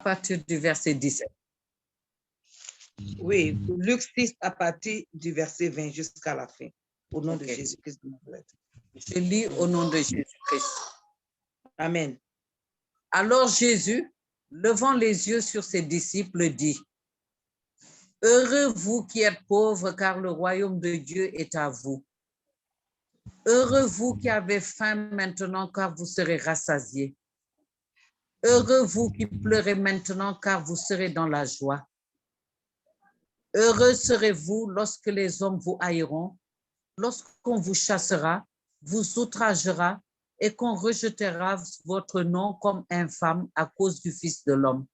partir du verset 17. Oui, Luc 6 à partir du verset 20 jusqu'à la fin. Au nom de Jésus-Christ de Nazareth. Je lis au nom de Jésus-Christ. Amen. Alors Jésus, levant les yeux sur ses disciples, dit: Heureux vous qui êtes pauvres, car le royaume de Dieu est à vous. Heureux vous qui avez faim maintenant, car vous serez rassasiés. Heureux vous qui pleurez maintenant, car vous serez dans la joie. Heureux serez-vous lorsque les hommes vous haïront, lorsqu'on vous chassera, vous outragera et qu'on rejettera votre nom comme infâme à cause du Fils de l'homme.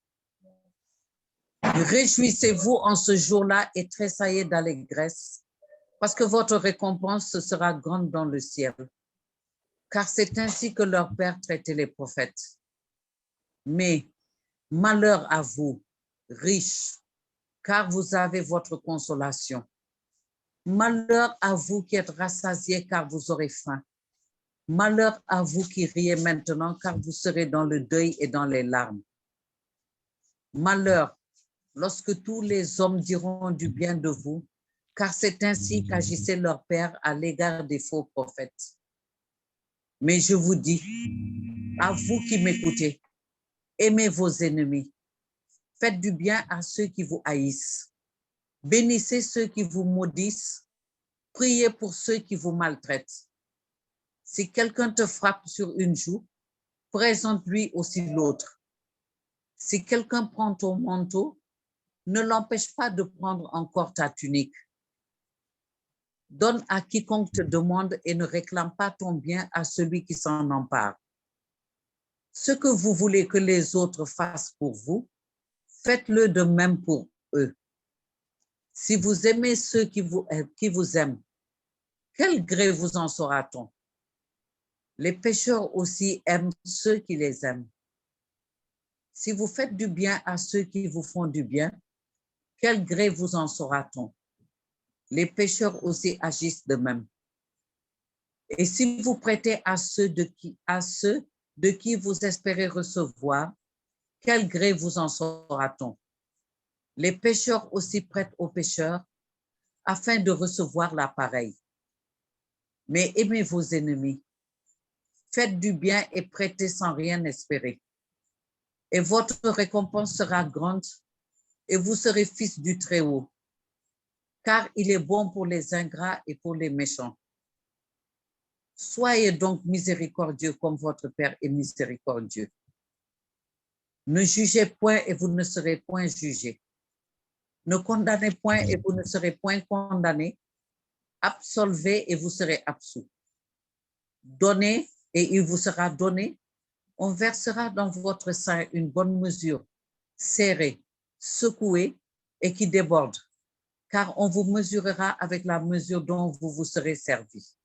Réjouissez-vous en ce jour-là et tressaillez d'allégresse, parce que votre récompense sera grande dans le ciel. Car c'est ainsi que leur père traitait les prophètes. Mais malheur à vous, riches, car vous avez votre consolation. Malheur à vous qui êtes rassasiés, car vous aurez faim. Malheur à vous qui riez maintenant, car vous serez dans le deuil et dans les larmes. Malheur lorsque tous les hommes diront du bien de vous, car c'est ainsi qu'agissait leur père à l'égard des faux prophètes. Mais je vous dis, à vous qui m'écoutez, aimez vos ennemis, faites du bien à ceux qui vous haïssent, bénissez ceux qui vous maudissent, priez pour ceux qui vous maltraitent. Si quelqu'un te frappe sur une joue, présente-lui aussi l'autre. Si quelqu'un prend ton manteau, ne l'empêche pas de prendre encore ta tunique. Donne à quiconque te demande et ne réclame pas ton bien à celui qui s'en empare. Ce que vous voulez que les autres fassent pour vous, faites-le de même pour eux. Si vous aimez ceux qui vous aiment, quel gré vous en saura-t-on? Les pécheurs aussi aiment ceux qui les aiment. Si vous faites du bien à ceux qui vous font du bien, quel gré vous en saura-t-on? Les pécheurs aussi agissent de même. Et si vous prêtez à ceux de qui vous espérez recevoir, quel gré vous en saura-t-on? Les pécheurs aussi prêtent aux pécheurs afin de recevoir la pareille. Mais aimez vos ennemis, faites du bien et prêtez sans rien espérer. Et votre récompense sera grande et vous serez fils du Très-Haut, car il est bon pour les ingrats et pour les méchants. Soyez donc miséricordieux comme votre Père est miséricordieux. Ne jugez point et vous ne serez point jugés. Ne condamnez point et vous ne serez point condamnés. Absolvez et vous serez absous. Donnez et il vous sera donné. On versera dans votre sein une bonne mesure, serrée, secouée et qui déborde, car on vous mesurera avec la mesure dont vous vous serez servis.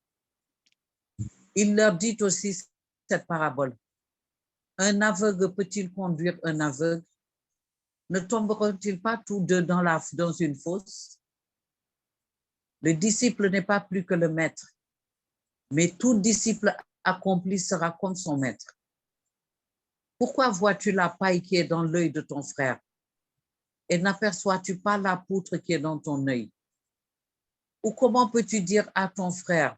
Il leur dit aussi cette parabole. Un aveugle peut-il conduire un aveugle? Ne tomberont-ils pas tous deux dans une fosse? Le disciple n'est pas plus que le maître, mais tout disciple accompli sera comme son maître. Pourquoi vois-tu la paille qui est dans l'œil de ton frère et n'aperçois-tu pas la poutre qui est dans ton œil? Ou comment peux-tu dire à ton frère,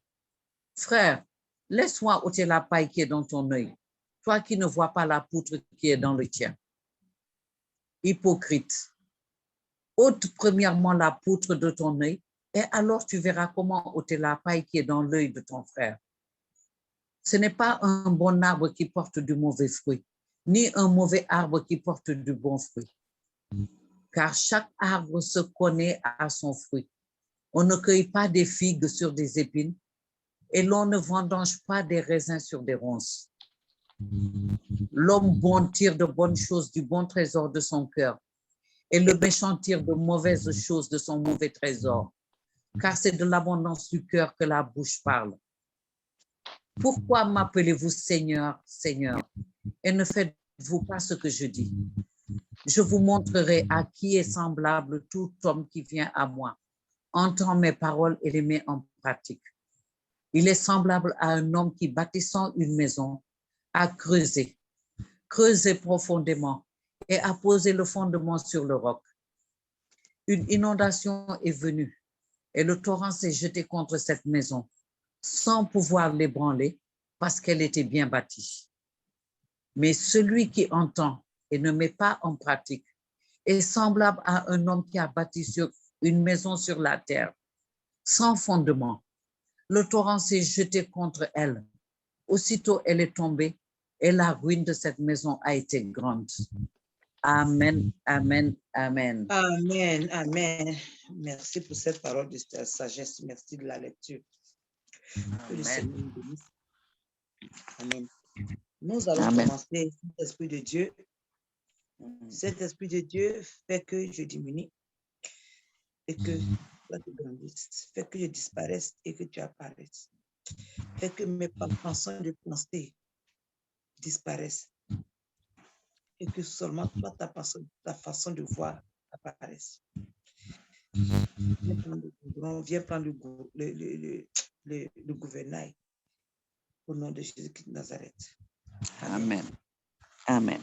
frère, laisse-moi ôter la paille qui est dans ton œil, toi qui ne vois pas la poutre qui est dans le tien? Hypocrite, ôte premièrement la poutre de ton œil et alors tu verras comment ôter la paille qui est dans l'œil de ton frère. Ce n'est pas un bon arbre qui porte du mauvais fruit, ni un mauvais arbre qui porte du bon fruit. Car chaque arbre se connaît à son fruit. On ne cueille pas des figues sur des épines et l'on ne vendange pas des raisins sur des ronces. L'homme bon tire de bonnes choses du bon trésor de son cœur et le méchant tire de mauvaises choses de son mauvais trésor, car c'est de l'abondance du cœur que la bouche parle. Pourquoi m'appelez-vous Seigneur, Seigneur, et ne faites-vous pas ce que je dis? Je vous montrerai à qui est semblable tout homme qui vient à moi, entend mes paroles et les met en pratique. Il est semblable à un homme qui, bâtissant une maison, a creusé profondément et a posé le fondement sur le roc. Une inondation est venue et le torrent s'est jeté contre cette maison sans pouvoir l'ébranler parce qu'elle était bien bâtie. Mais celui qui entend et ne met pas en pratique est semblable à un homme qui a bâti sur une maison sur la terre, sans fondement. Le torrent s'est jeté contre elle. Aussitôt, elle est tombée et la ruine de cette maison a été grande. Amen, amen, amen. Amen, amen. Merci pour cette parole de sagesse. Merci de la lecture. Que le Seigneur nous bénisse. Amen. Nous allons commencer, Saint-Esprit de Dieu. Saint-Esprit de Dieu fait que je diminue et que toi tu grandisses. Fait que je disparaisse et que tu apparaisses. Fait que mes façons de penser disparaissent et que seulement toi, ta façon de voir apparaisse. Viens prendre le gouvernail au nom de Jésus-Christ de Nazareth. Amen. Amen.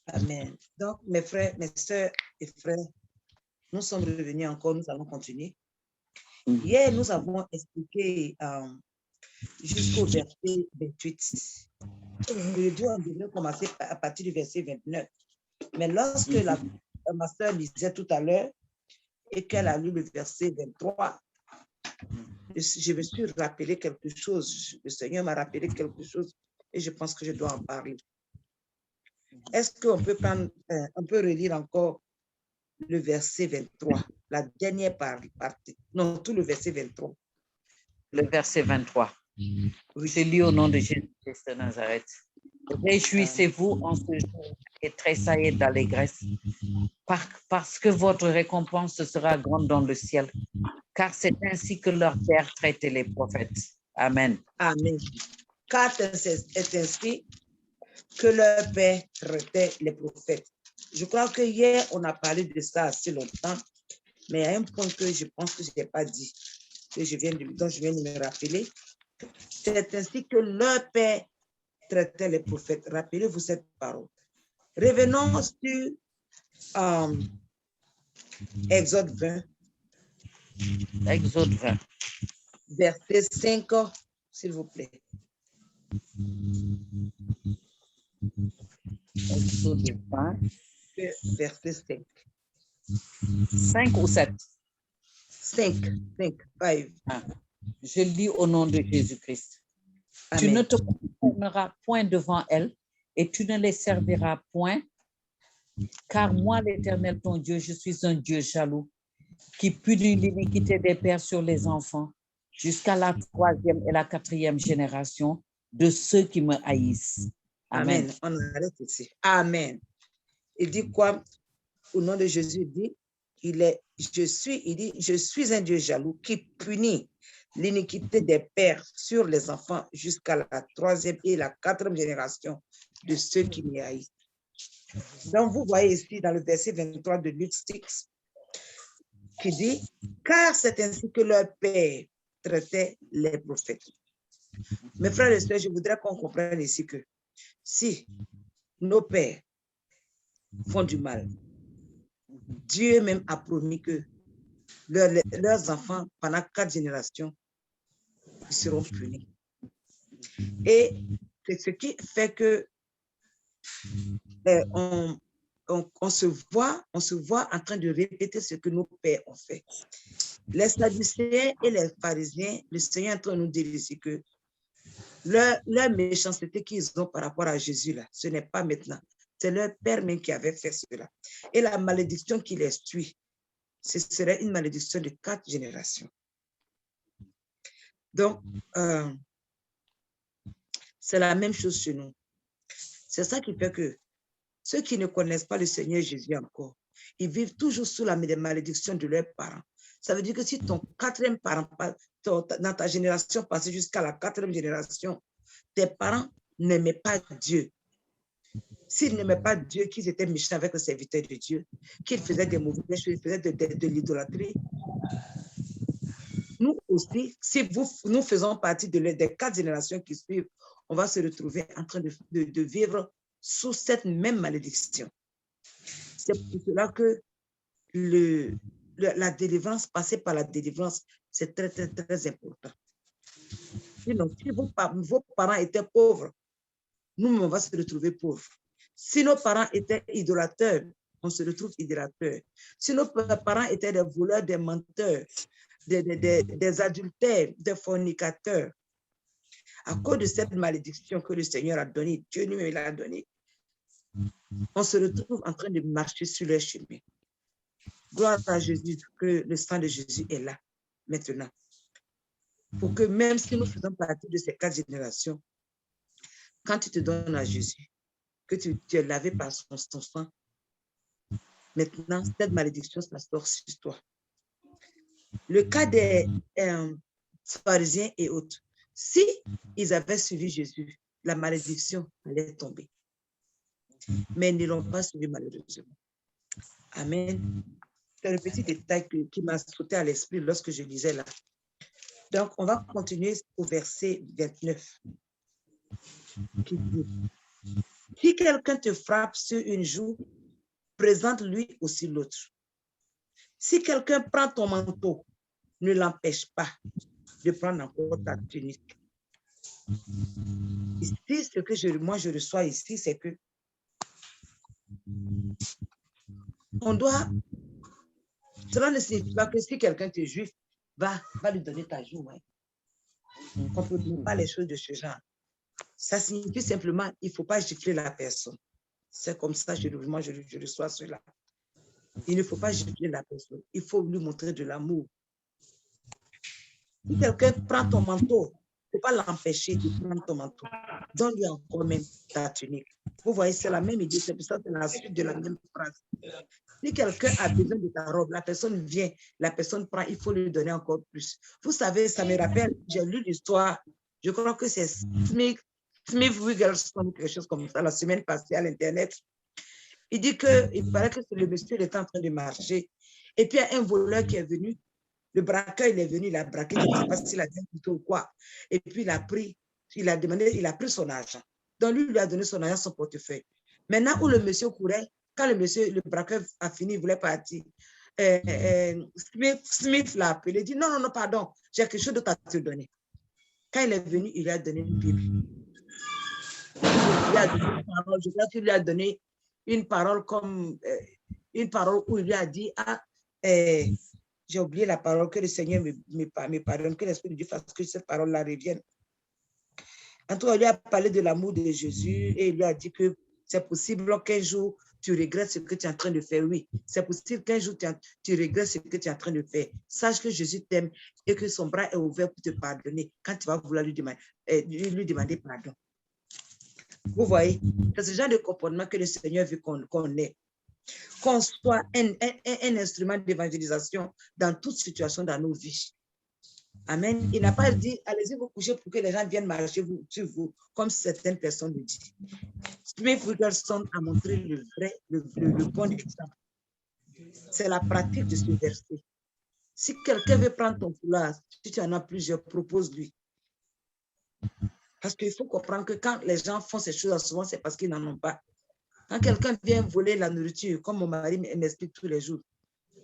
Amen. Donc, mes frères, mes sœurs et frères, nous sommes revenus encore, nous allons continuer. Hier, nous avons expliqué jusqu'au verset 28. Le Dieu, on devrait commencer à partir du verset 29. Mais lorsque ma sœur lisait tout à l'heure et qu'elle a lu le verset 23, je me suis rappelé quelque chose. Le Seigneur m'a rappelé quelque chose et je pense que je dois en parler. Est-ce qu'on peut prendre, on peut relire encore le verset 23, la dernière partie? Non, tout le verset 23. Le verset 23. Je lis au nom de Jésus-Christ de Nazareth. Réjouissez-vous en ce jour et tressaillez d'allégresse, parce que votre récompense sera grande dans le ciel, car c'est ainsi que leur Père traitait les prophètes. Amen. Amen. Car c'est ainsi que leur Père traitait les prophètes. Je crois que hier, on a parlé de ça assez longtemps, mais il y a un point que je pense que je n'ai pas dit, dont je viens de me rappeler. C'est ainsi que leur Père traitait les prophètes. Rappelez-vous cette parole. Revenons sur Exode 20. Exode 20. Verset 5, s'il vous plaît. Exode 20. Verset 5. 5 ou 7? 5. Je lis au nom de Jésus-Christ. Tu ne te prosterneras point devant elles et tu ne les serviras point, car moi, l'Éternel, ton Dieu, je suis un Dieu jaloux, qui punit l'iniquité des pères sur les enfants, jusqu'à la 3e et la 4e génération de ceux qui me haïssent. Amen. On arrête ici. Amen. Il dit quoi? Au nom de Jésus, il dit, je suis un Dieu jaloux qui punit l'iniquité des pères sur les enfants jusqu'à la 3e et la 4e génération de ceux qui me haïssent. Donc, vous voyez ici dans le verset 23 de Luc 6, qui dit, car c'est ainsi que leur père traitait les prophètes. Mes frères et sœurs, je voudrais qu'on comprenne ici que si nos pères font du mal, Dieu même a promis que leurs enfants, pendant 4 générations, ils seront punis. Et c'est ce qui fait que on se voit en train de répéter ce que nos pères ont fait. Les Sadducéens et les pharisiens, le Seigneur est en train de nous dire ici que leur méchanceté qu'ils ont par rapport à Jésus, là, ce n'est pas maintenant. C'est leur père même qui avait fait cela. Et la malédiction qui les suit, ce serait une malédiction de 4 générations. Donc, c'est la même chose chez nous. C'est ça qui fait que ceux qui ne connaissent pas le Seigneur Jésus encore, ils vivent toujours sous la malédiction de leurs parents. Ça veut dire que si ton 4e parent, dans ta génération passée jusqu'à la 4e génération, tes parents n'aimaient pas Dieu. S'ils n'aimaient pas Dieu, qu'ils étaient méchants avec le serviteur de Dieu, qu'ils faisaient des mauvaises choses, ils faisaient de l'idolâtrie. Nous aussi, si nous faisons partie des 4 générations qui suivent, on va se retrouver en train de vivre sous cette même malédiction. C'est pour cela que la délivrance, passer par la délivrance, c'est très, très, très important. Sinon, si vos parents étaient pauvres, nous, on va se retrouver pauvres. Si nos parents étaient idolâteurs, on se retrouve idolâteurs. Si nos parents étaient des voleurs, des menteurs, des adultères, des fornicateurs, à cause de cette malédiction que le Seigneur a donnée, Dieu lui-même l'a donnée, on se retrouve en train de marcher sur leur chemin. Gloire à Jésus, que le sang de Jésus est là, maintenant. Pour que même si nous faisons partie de ces 4 générations, quand tu te donnes à Jésus, que tu es lavé par son sang, maintenant, cette malédiction, ça sort sur toi. Le cas des pharisiens et autres, si ils avaient suivi Jésus, la malédiction allait tomber. Mais ils ne l'ont pas suivi malheureusement. Amen. C'est le petit détail qui m'a sauté à l'esprit lorsque je lisais là. Donc, on va continuer au verset 29. Qui dit, si quelqu'un te frappe sur une joue, présente-lui aussi l'autre. Si quelqu'un prend ton manteau, ne l'empêche pas de prendre encore ta tunique. Ici, ce que moi je reçois ici, c'est que on doit, cela ne signifie pas que si quelqu'un te juge, va lui donner ta joue. Ouais. On ne peut pas les choses de ce genre. Ça signifie simplement, il ne faut pas gifler la personne. C'est comme ça, moi je reçois cela. Il ne faut pas gifler la personne. Il faut lui montrer de l'amour. Si quelqu'un prend ton manteau, il ne faut pas l'empêcher de prendre ton manteau. Donne-lui encore même ta tunique. Vous voyez, c'est la même idée, c'est pour ça que c'est la suite de la même phrase. Si quelqu'un a besoin de ta robe, la personne vient, la personne prend, il faut lui donner encore plus. Vous savez, ça me rappelle, j'ai lu l'histoire, je crois que c'est Smith Wigglesworth, quelque chose comme ça, la semaine passée à l'Internet. Il dit qu'il paraît que le monsieur était en train de marcher. Et puis, il y a un voleur qui est venu. Le braqueur, il est venu, il a braqué, je ne sais pas s'il a dit plutôt ou quoi. Et puis, il a pris son argent. Donc, lui a donné son argent, son portefeuille. Maintenant, où le monsieur courait, quand le braqueur a fini, il voulait partir, Smith l'a appelé, il dit non, pardon, j'ai quelque chose d'autre à te donner. Quand il est venu, il lui a donné une Bible. Je crois qu'il lui a donné une parole comme une parole où il lui a dit j'ai oublié la parole, que le Seigneur me pardonne, que l'Esprit de Dieu fasse que cette parole-là revienne. En tout cas, il lui a parlé de l'amour de Jésus et il lui a dit que c'est possible qu'un jour tu regrettes ce que tu es en train de faire. Oui, c'est possible qu'un jour tu regrettes ce que tu es en train de faire. Sache que Jésus t'aime et que son bras est ouvert pour te pardonner quand tu vas vouloir lui demander pardon. Vous voyez, c'est ce genre de comportement que le Seigneur veut qu'on ait. Qu'on soit un instrument d'évangélisation dans toute situation dans nos vies. Amen. Il n'a pas dit, allez-y vous coucher pour que les gens viennent marcher sur vous, comme certaines personnes le disent. Smith Wigglesworth a montré le bon exemple. C'est la pratique de ce verset. Si quelqu'un veut prendre ton foulard, si tu en as plusieurs, propose-lui. Parce qu'il faut comprendre que quand les gens font ces choses, souvent c'est parce qu'ils n'en ont pas. Quand quelqu'un vient voler la nourriture, comme mon mari m'explique tous les jours,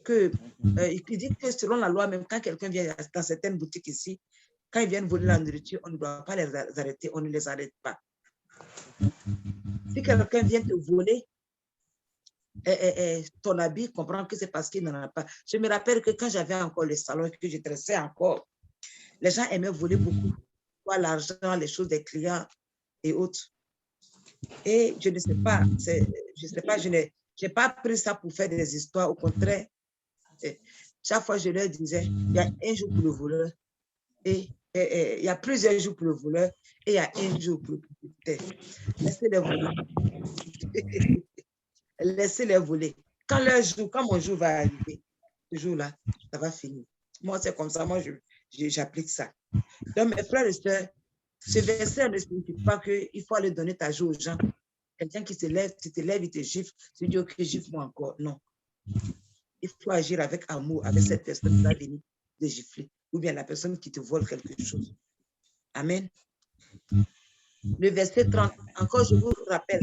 il dit que selon la loi, même quand quelqu'un vient dans certaines boutiques ici, quand ils viennent voler la nourriture, on ne doit pas les arrêter, on ne les arrête pas. Si quelqu'un vient te voler ton habit, comprends que c'est parce qu'il n'en a pas. Je me rappelle que quand j'avais encore le salon et que je dressais encore, les gens aimaient voler beaucoup, l'argent, les choses des clients et autres. Et je ne sais pas, je n'ai pas pris ça pour faire des histoires. Au contraire, chaque fois je leur disais, il y a un jour pour le voleur, et il y a plusieurs jours pour le voleur, et il y a un jour pour le propriétaire. Laissez-les voler. Laissez-les voler. Quand mon jour va arriver, ce jour-là, ça va finir. Moi, c'est comme ça, moi, j'applique ça. Donc, mes frères et sœurs, ce verset ne signifie pas qu'il faut aller donner ta joue aux gens. Quelqu'un qui se lève, tu te lèves, il te gifle, tu dis, ok, gifle-moi encore. Non. Il faut agir avec amour, avec cette personne qui va venir te gifler, ou bien la personne qui te vole quelque chose. Amen. Le verset 30, encore je vous rappelle,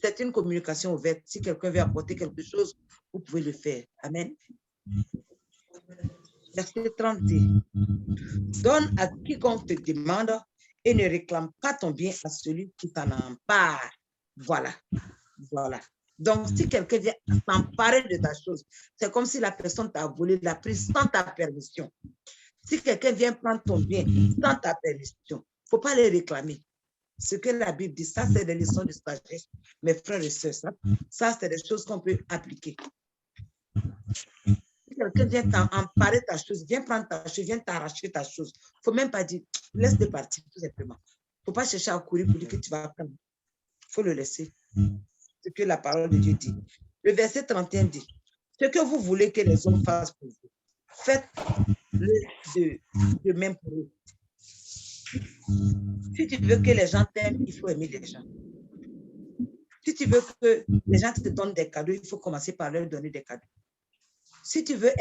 c'est une communication ouverte. Si quelqu'un veut apporter quelque chose, vous pouvez le faire. Amen. Verset 30 dit, donne à quiconque te demande et ne réclame pas ton bien à celui qui t'en empare. Voilà. Voilà. Donc, si quelqu'un vient s'emparer de ta chose, c'est comme si la personne t'a volé, l'a prise sans ta permission. Si quelqu'un vient prendre ton bien sans ta permission, il ne faut pas les réclamer. Ce que la Bible dit, ça, c'est des leçons de sagesse, mes frères et sœurs. Ça c'est des choses qu'on peut appliquer. Si quelqu'un vient t'emparer ta chose, vient prendre ta chose, vient t'arracher ta chose, il ne faut même pas dire, laisse-le partir, tout simplement. Il ne faut pas chercher à courir pour dire que tu vas prendre. Il faut le laisser. Ce que la parole de Dieu dit. Le verset 31 dit, ce que vous voulez que les hommes fassent pour vous, faites-le de même pour eux. Si tu veux que les gens t'aiment, il faut aimer les gens. Si tu veux que les gens te donnent des cadeaux, il faut commencer par leur donner des cadeaux. Si tu veux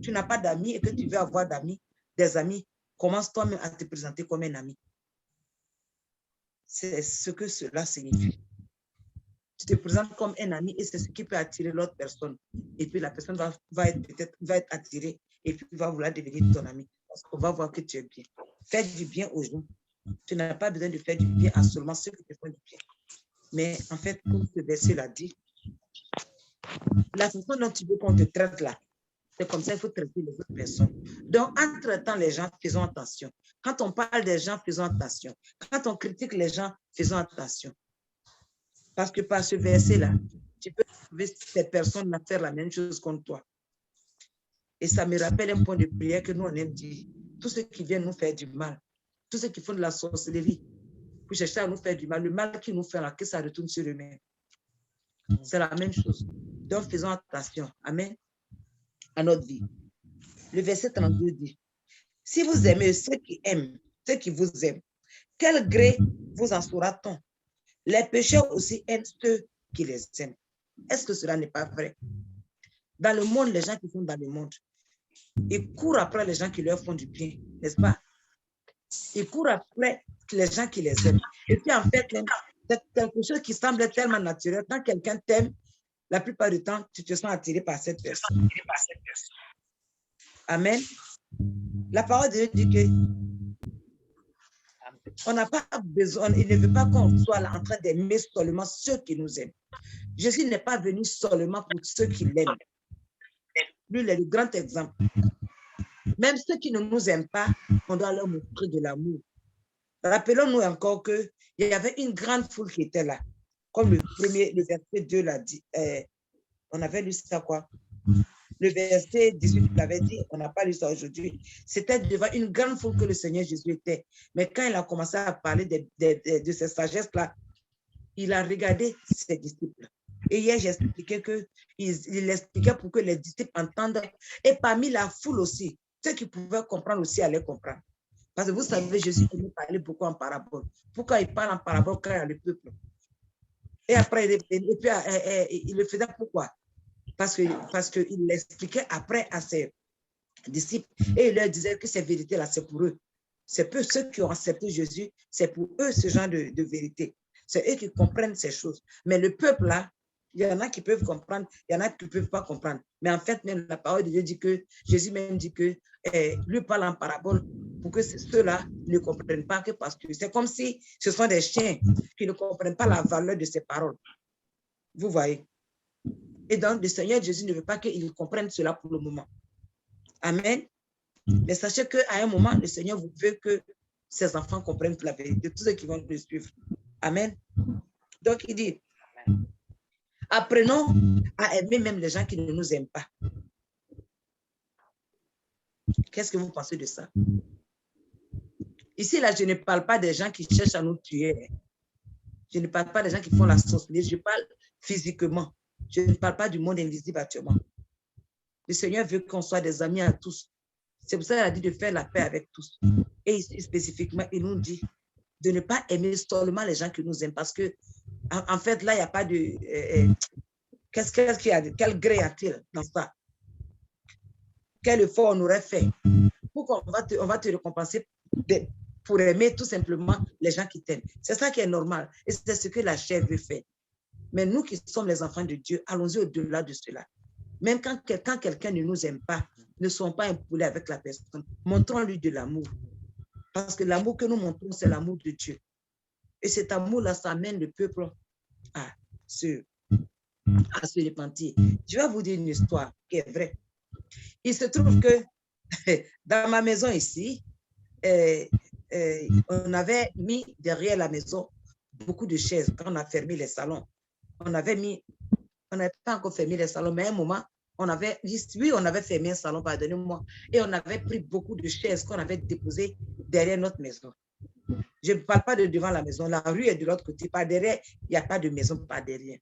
tu n'as pas d'amis et que tu veux avoir des amis, commence toi-même à te présenter comme un ami. C'est ce que cela signifie. Tu te présentes comme un ami et c'est ce qui peut attirer l'autre personne. Et puis la personne va être attirée et puis va vouloir devenir ton ami. Parce qu'on va voir que tu es bien. Fais du bien aux gens. Tu n'as pas besoin de faire du bien à seulement ceux qui te font du bien. Mais en fait, comme ce verset l'a dit, la façon dont tu veux qu'on te traite là, c'est comme ça qu'il faut traiter les autres personnes. Donc, en traitant les gens, faisons attention. Quand on parle des gens, faisons attention. Quand on critique les gens, faisons attention. Parce que par ce verset-là, tu peux trouver ces personnes à faire la même chose contre toi. Et ça me rappelle un point de prière que nous, on aime dire. Tous ceux qui viennent nous faire du mal, tous ceux qui font de la sorcellerie, pour chercher à nous faire du mal, le mal qu'ils nous font là, que ça retourne sur eux-mêmes. C'est la même chose. Donc, faisons attention. Amen. À notre vie. Le verset 32 dit, si vous aimez ceux qui aiment, ceux qui vous aiment, quel gré vous en saura-t-on? Les pécheurs aussi aiment ceux qui les aiment. Est-ce que cela n'est pas vrai? Dans le monde, les gens qui sont dans le monde, ils courent après les gens qui leur font du bien, n'est-ce pas? Ils courent après les gens qui les aiment. Et puis en fait, c'est quelque chose qui semble tellement naturel. Quand quelqu'un t'aime, la plupart du temps, tu te sens attiré par cette personne. Amen. La parole de Dieu dit que on n'a pas besoin, il ne veut pas qu'on soit là en train d'aimer seulement ceux qui nous aiment. Jésus n'est pas venu seulement pour ceux qui l'aiment. Lui, il est le grand exemple. Même ceux qui ne nous aiment pas, on doit leur montrer de l'amour. Rappelons-nous encore qu'il y avait une grande foule qui était là. Comme le verset 2 l'a dit. On avait lu ça quoi? Le verset 18 l'avait dit, on n'a pas lu ça aujourd'hui. C'était devant une grande foule que le Seigneur Jésus était. Mais quand il a commencé à parler de ces sagesses-là, il a regardé ses disciples. Et hier, j'ai expliqué qu'il expliquait pour que les disciples entendent. Et parmi la foule aussi, ceux qui pouvaient comprendre aussi allaient comprendre. Parce que vous savez, Jésus aimait parler beaucoup en parabole. Pourquoi il parle en parabole quand il y a le peuple? Et après, il le faisait pourquoi? Parce qu'il l'expliquait après à ses disciples et il leur disait que ces vérités-là, c'est pour eux. C'est peu ceux qui ont accepté Jésus, c'est pour eux ce genre de vérité. C'est eux qui comprennent ces choses. Mais le peuple là, il y en a qui peuvent comprendre, il y en a qui ne peuvent pas comprendre. Mais en fait, même la parole de Dieu dit que, Jésus même dit que lui parle en parabole pour que ceux-là ne comprennent pas que parce que c'est comme si ce sont des chiens qui ne comprennent pas la valeur de ces paroles. Vous voyez? Et donc, le Seigneur Jésus ne veut pas qu'ils comprennent cela pour le moment. Amen. Mais sachez qu'à un moment, le Seigneur veut que ses enfants comprennent la vérité, tous ceux qui vont le suivre. Amen. Donc, il dit, apprenons à aimer même les gens qui ne nous aiment pas. Qu'est-ce que vous pensez de ça? Ici, là, je ne parle pas des gens qui cherchent à nous tuer. Je ne parle pas des gens qui font la sorcellerie. Je parle physiquement. Je ne parle pas du monde invisible actuellement. Le Seigneur veut qu'on soit des amis à tous. C'est pour ça qu'il a dit de faire la paix avec tous. Et ici, spécifiquement, il nous dit de ne pas aimer seulement les gens qui nous aiment. Parce que, en fait, là, il n'y a pas de... qu'est-ce qu'il y a? Quel gré a-t-il dans ça? Quel effort on aurait fait? Pourquoi on va te récompenser pour aimer tout simplement les gens qui t'aiment. C'est ça qui est normal. Et c'est ce que la chair veut faire. Mais nous qui sommes les enfants de Dieu, allons-y au-delà de cela. Même quand quelqu'un ne nous aime pas, ne soyons pas impoulés avec la personne. Montrons-lui de l'amour. Parce que l'amour que nous montrons, c'est l'amour de Dieu. Et cet amour-là, ça amène le peuple à se repentir. Je vais vous dire une histoire qui est vraie. Il se trouve que dans ma maison ici, on avait mis derrière la maison beaucoup de chaises. Quand on a fermé les salons, on n'avait pas encore fermé les salons, mais à un moment, on avait fermé un salon, pardonnez-moi, et on avait pris beaucoup de chaises qu'on avait déposées derrière notre maison. Je ne parle pas de devant la maison, la rue est de l'autre côté, par derrière, il n'y a pas de maison, pas derrière.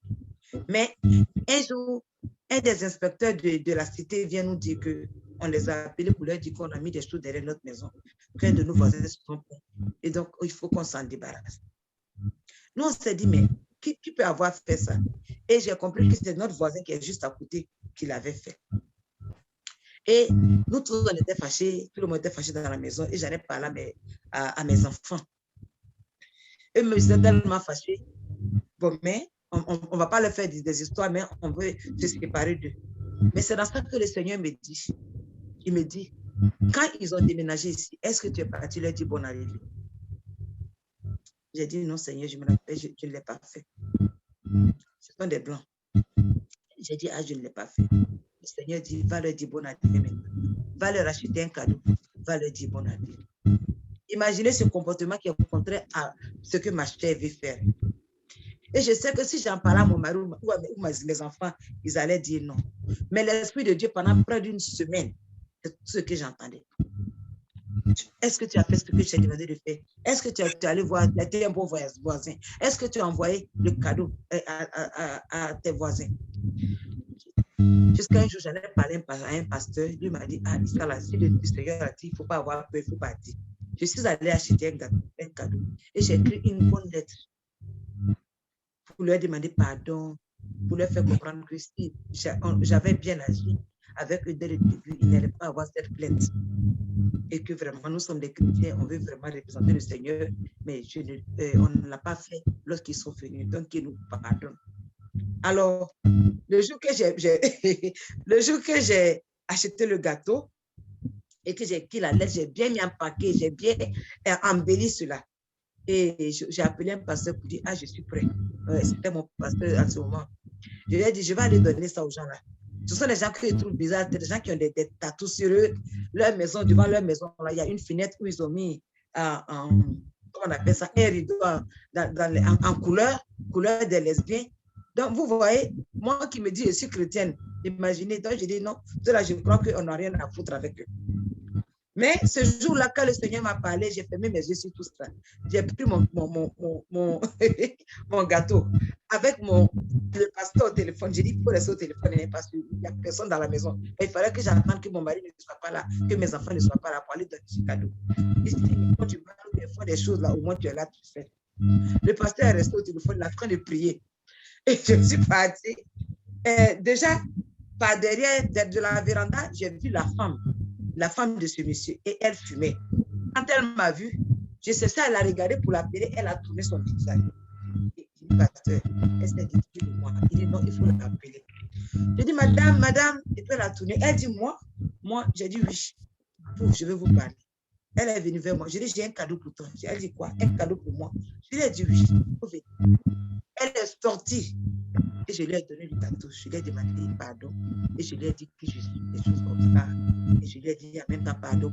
Mais un jour, un des inspecteurs de la cité vient nous dire qu'on les a appelés pour leur dire qu'on a mis des choses derrière notre maison, qu'un de nos voisins se sont plaints. Et donc, il faut qu'on s'en débarrasse. Nous, on s'est dit, mais qui peut avoir fait ça? Et j'ai compris que c'était notre voisin qui est juste à côté qui l'avait fait. Et nous tous, on était fâchés, tout le monde était fâché dans la maison et j'allais parler à mes enfants. Eux me disaient tellement fâchés. Bon, mais on ne va pas leur faire des histoires, mais on veut se séparer d'eux. Mais c'est dans ça que le Seigneur me dit. Il me dit, quand ils ont déménagé ici, est-ce que tu es parti leur dire bonne arrivée? J'ai dit, non, Seigneur, je me rappelle, je ne l'ai pas fait. Ce sont des blancs. J'ai dit, je ne l'ai pas fait. Le Seigneur dit, va leur dire bonne arrivée maintenant. Va leur acheter un cadeau. Va leur dire bonne arrivée. Imaginez ce comportement qui est contraire à ce que ma chair veut faire. Et je sais que si j'en parlais à mon mari ou mes enfants, ils allaient dire non. Mais l'Esprit de Dieu, pendant près d'une semaine, c'est tout ce que j'entendais. Est-ce que tu as fait ce que je t'ai demandé de faire? Est-ce que tu es allé voir, tu as été un bon voisin? Est-ce que tu as envoyé le cadeau à tes voisins? Jusqu'à un jour, j'allais parler à un pasteur. Lui m'a dit, si le Seigneur a dit, il ne faut pas avoir peur, il ne faut pas dire. Je suis allée acheter un cadeau et j'ai écrit une bonne lettre pour leur demander pardon, pour leur faire comprendre que si j'avais bien agi avec eux dès le début, ils n'allaient pas avoir cette plainte. Et que vraiment, nous sommes des chrétiens, on veut vraiment représenter le Seigneur, mais on ne l'a pas fait lorsqu'ils sont venus, donc qu'ils nous pardonnent. Alors, le jour que j'ai acheté le gâteau et que j'ai écrit la lettre, j'ai bien mis en paquet, j'ai bien embelli cela. Et j'ai appelé un pasteur pour dire, je suis prêt. C'était mon pasteur à ce moment. Je lui ai dit, je vais aller donner ça aux gens là. Ce sont des gens qui trouvent bizarres, des gens qui ont des tatous sur eux. Leur maison, devant leur maison, là, il y a une fenêtre où ils ont mis, comment on appelle ça, un rideau en couleur des lesbiens. Donc, vous voyez, moi qui me dis, je suis chrétienne, imaginez, donc je dis non, là, je crois qu'on n'a rien à foutre avec eux. Mais ce jour-là, quand le Seigneur m'a parlé, j'ai fermé mes yeux sur tout ça. J'ai pris mon gâteau avec le pasteur au téléphone. J'ai dit, il faut rester au téléphone, parce qu'il n'y a personne dans la maison. Et il fallait que j'attende que mon mari ne soit pas là, que mes enfants ne soient pas là pour aller donner ce cadeau. Il dit, quand tu fais des choses là, au moins tu es là, tu fais. Le pasteur est resté au téléphone, il est en train de prier. Et je suis partie. Déjà, par derrière de la véranda, j'ai vu la femme de ce monsieur, et elle fumait. Quand elle m'a vue, je sais ça, elle a regardé pour l'appeler, elle a tourné son visage. Et il dit, pasteur, elle s'est dit, moi. Il dit, non, il faut l'appeler. Je dis, madame, et puis elle a tourné. Elle dit, moi, j'ai dit, oui, je vais vous parler. Elle est venue vers moi. Je dis, j'ai un cadeau pour toi. Elle dit, quoi? Un cadeau pour moi? Je lui ai dit, oui. Elle est sortie. Et je lui ai donné le gâteau. Je lui ai demandé pardon. Et je lui ai dit que je suis des choses comme ça. Et je lui ai dit en même temps pardon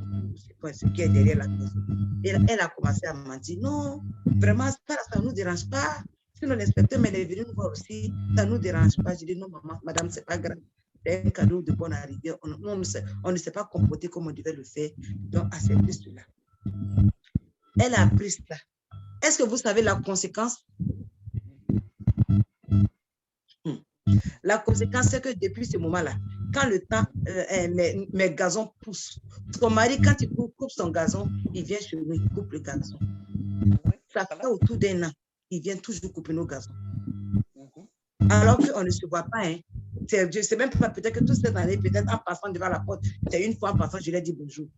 pour ce qui est derrière la maison. Et elle a commencé à me dire, non, vraiment, ça ne nous dérange pas. Sinon, l'inspecteur est venu nous voir aussi. Ça ne nous dérange pas. Je dis, non, maman, madame, ce n'est pas grave. C'est un cadeau de bonne arrivée. On ne s'est pas comporté comme on devait le faire. Donc, acceptez cela. Elle a appris cela. Est-ce que vous savez la conséquence? La conséquence, c'est que depuis ce moment-là, quand le temps, mes gazons poussent, son mari, quand il coupe son gazon, il vient chez nous, il coupe le gazon. Ça fait autour d'un an, il vient toujours couper nos gazons. Alors qu'on ne se voit pas. Hein. Je ne sais même pas, peut-être que toute cette année, peut-être en passant devant la porte, c'est une fois en passant, je lui ai dit bonjour.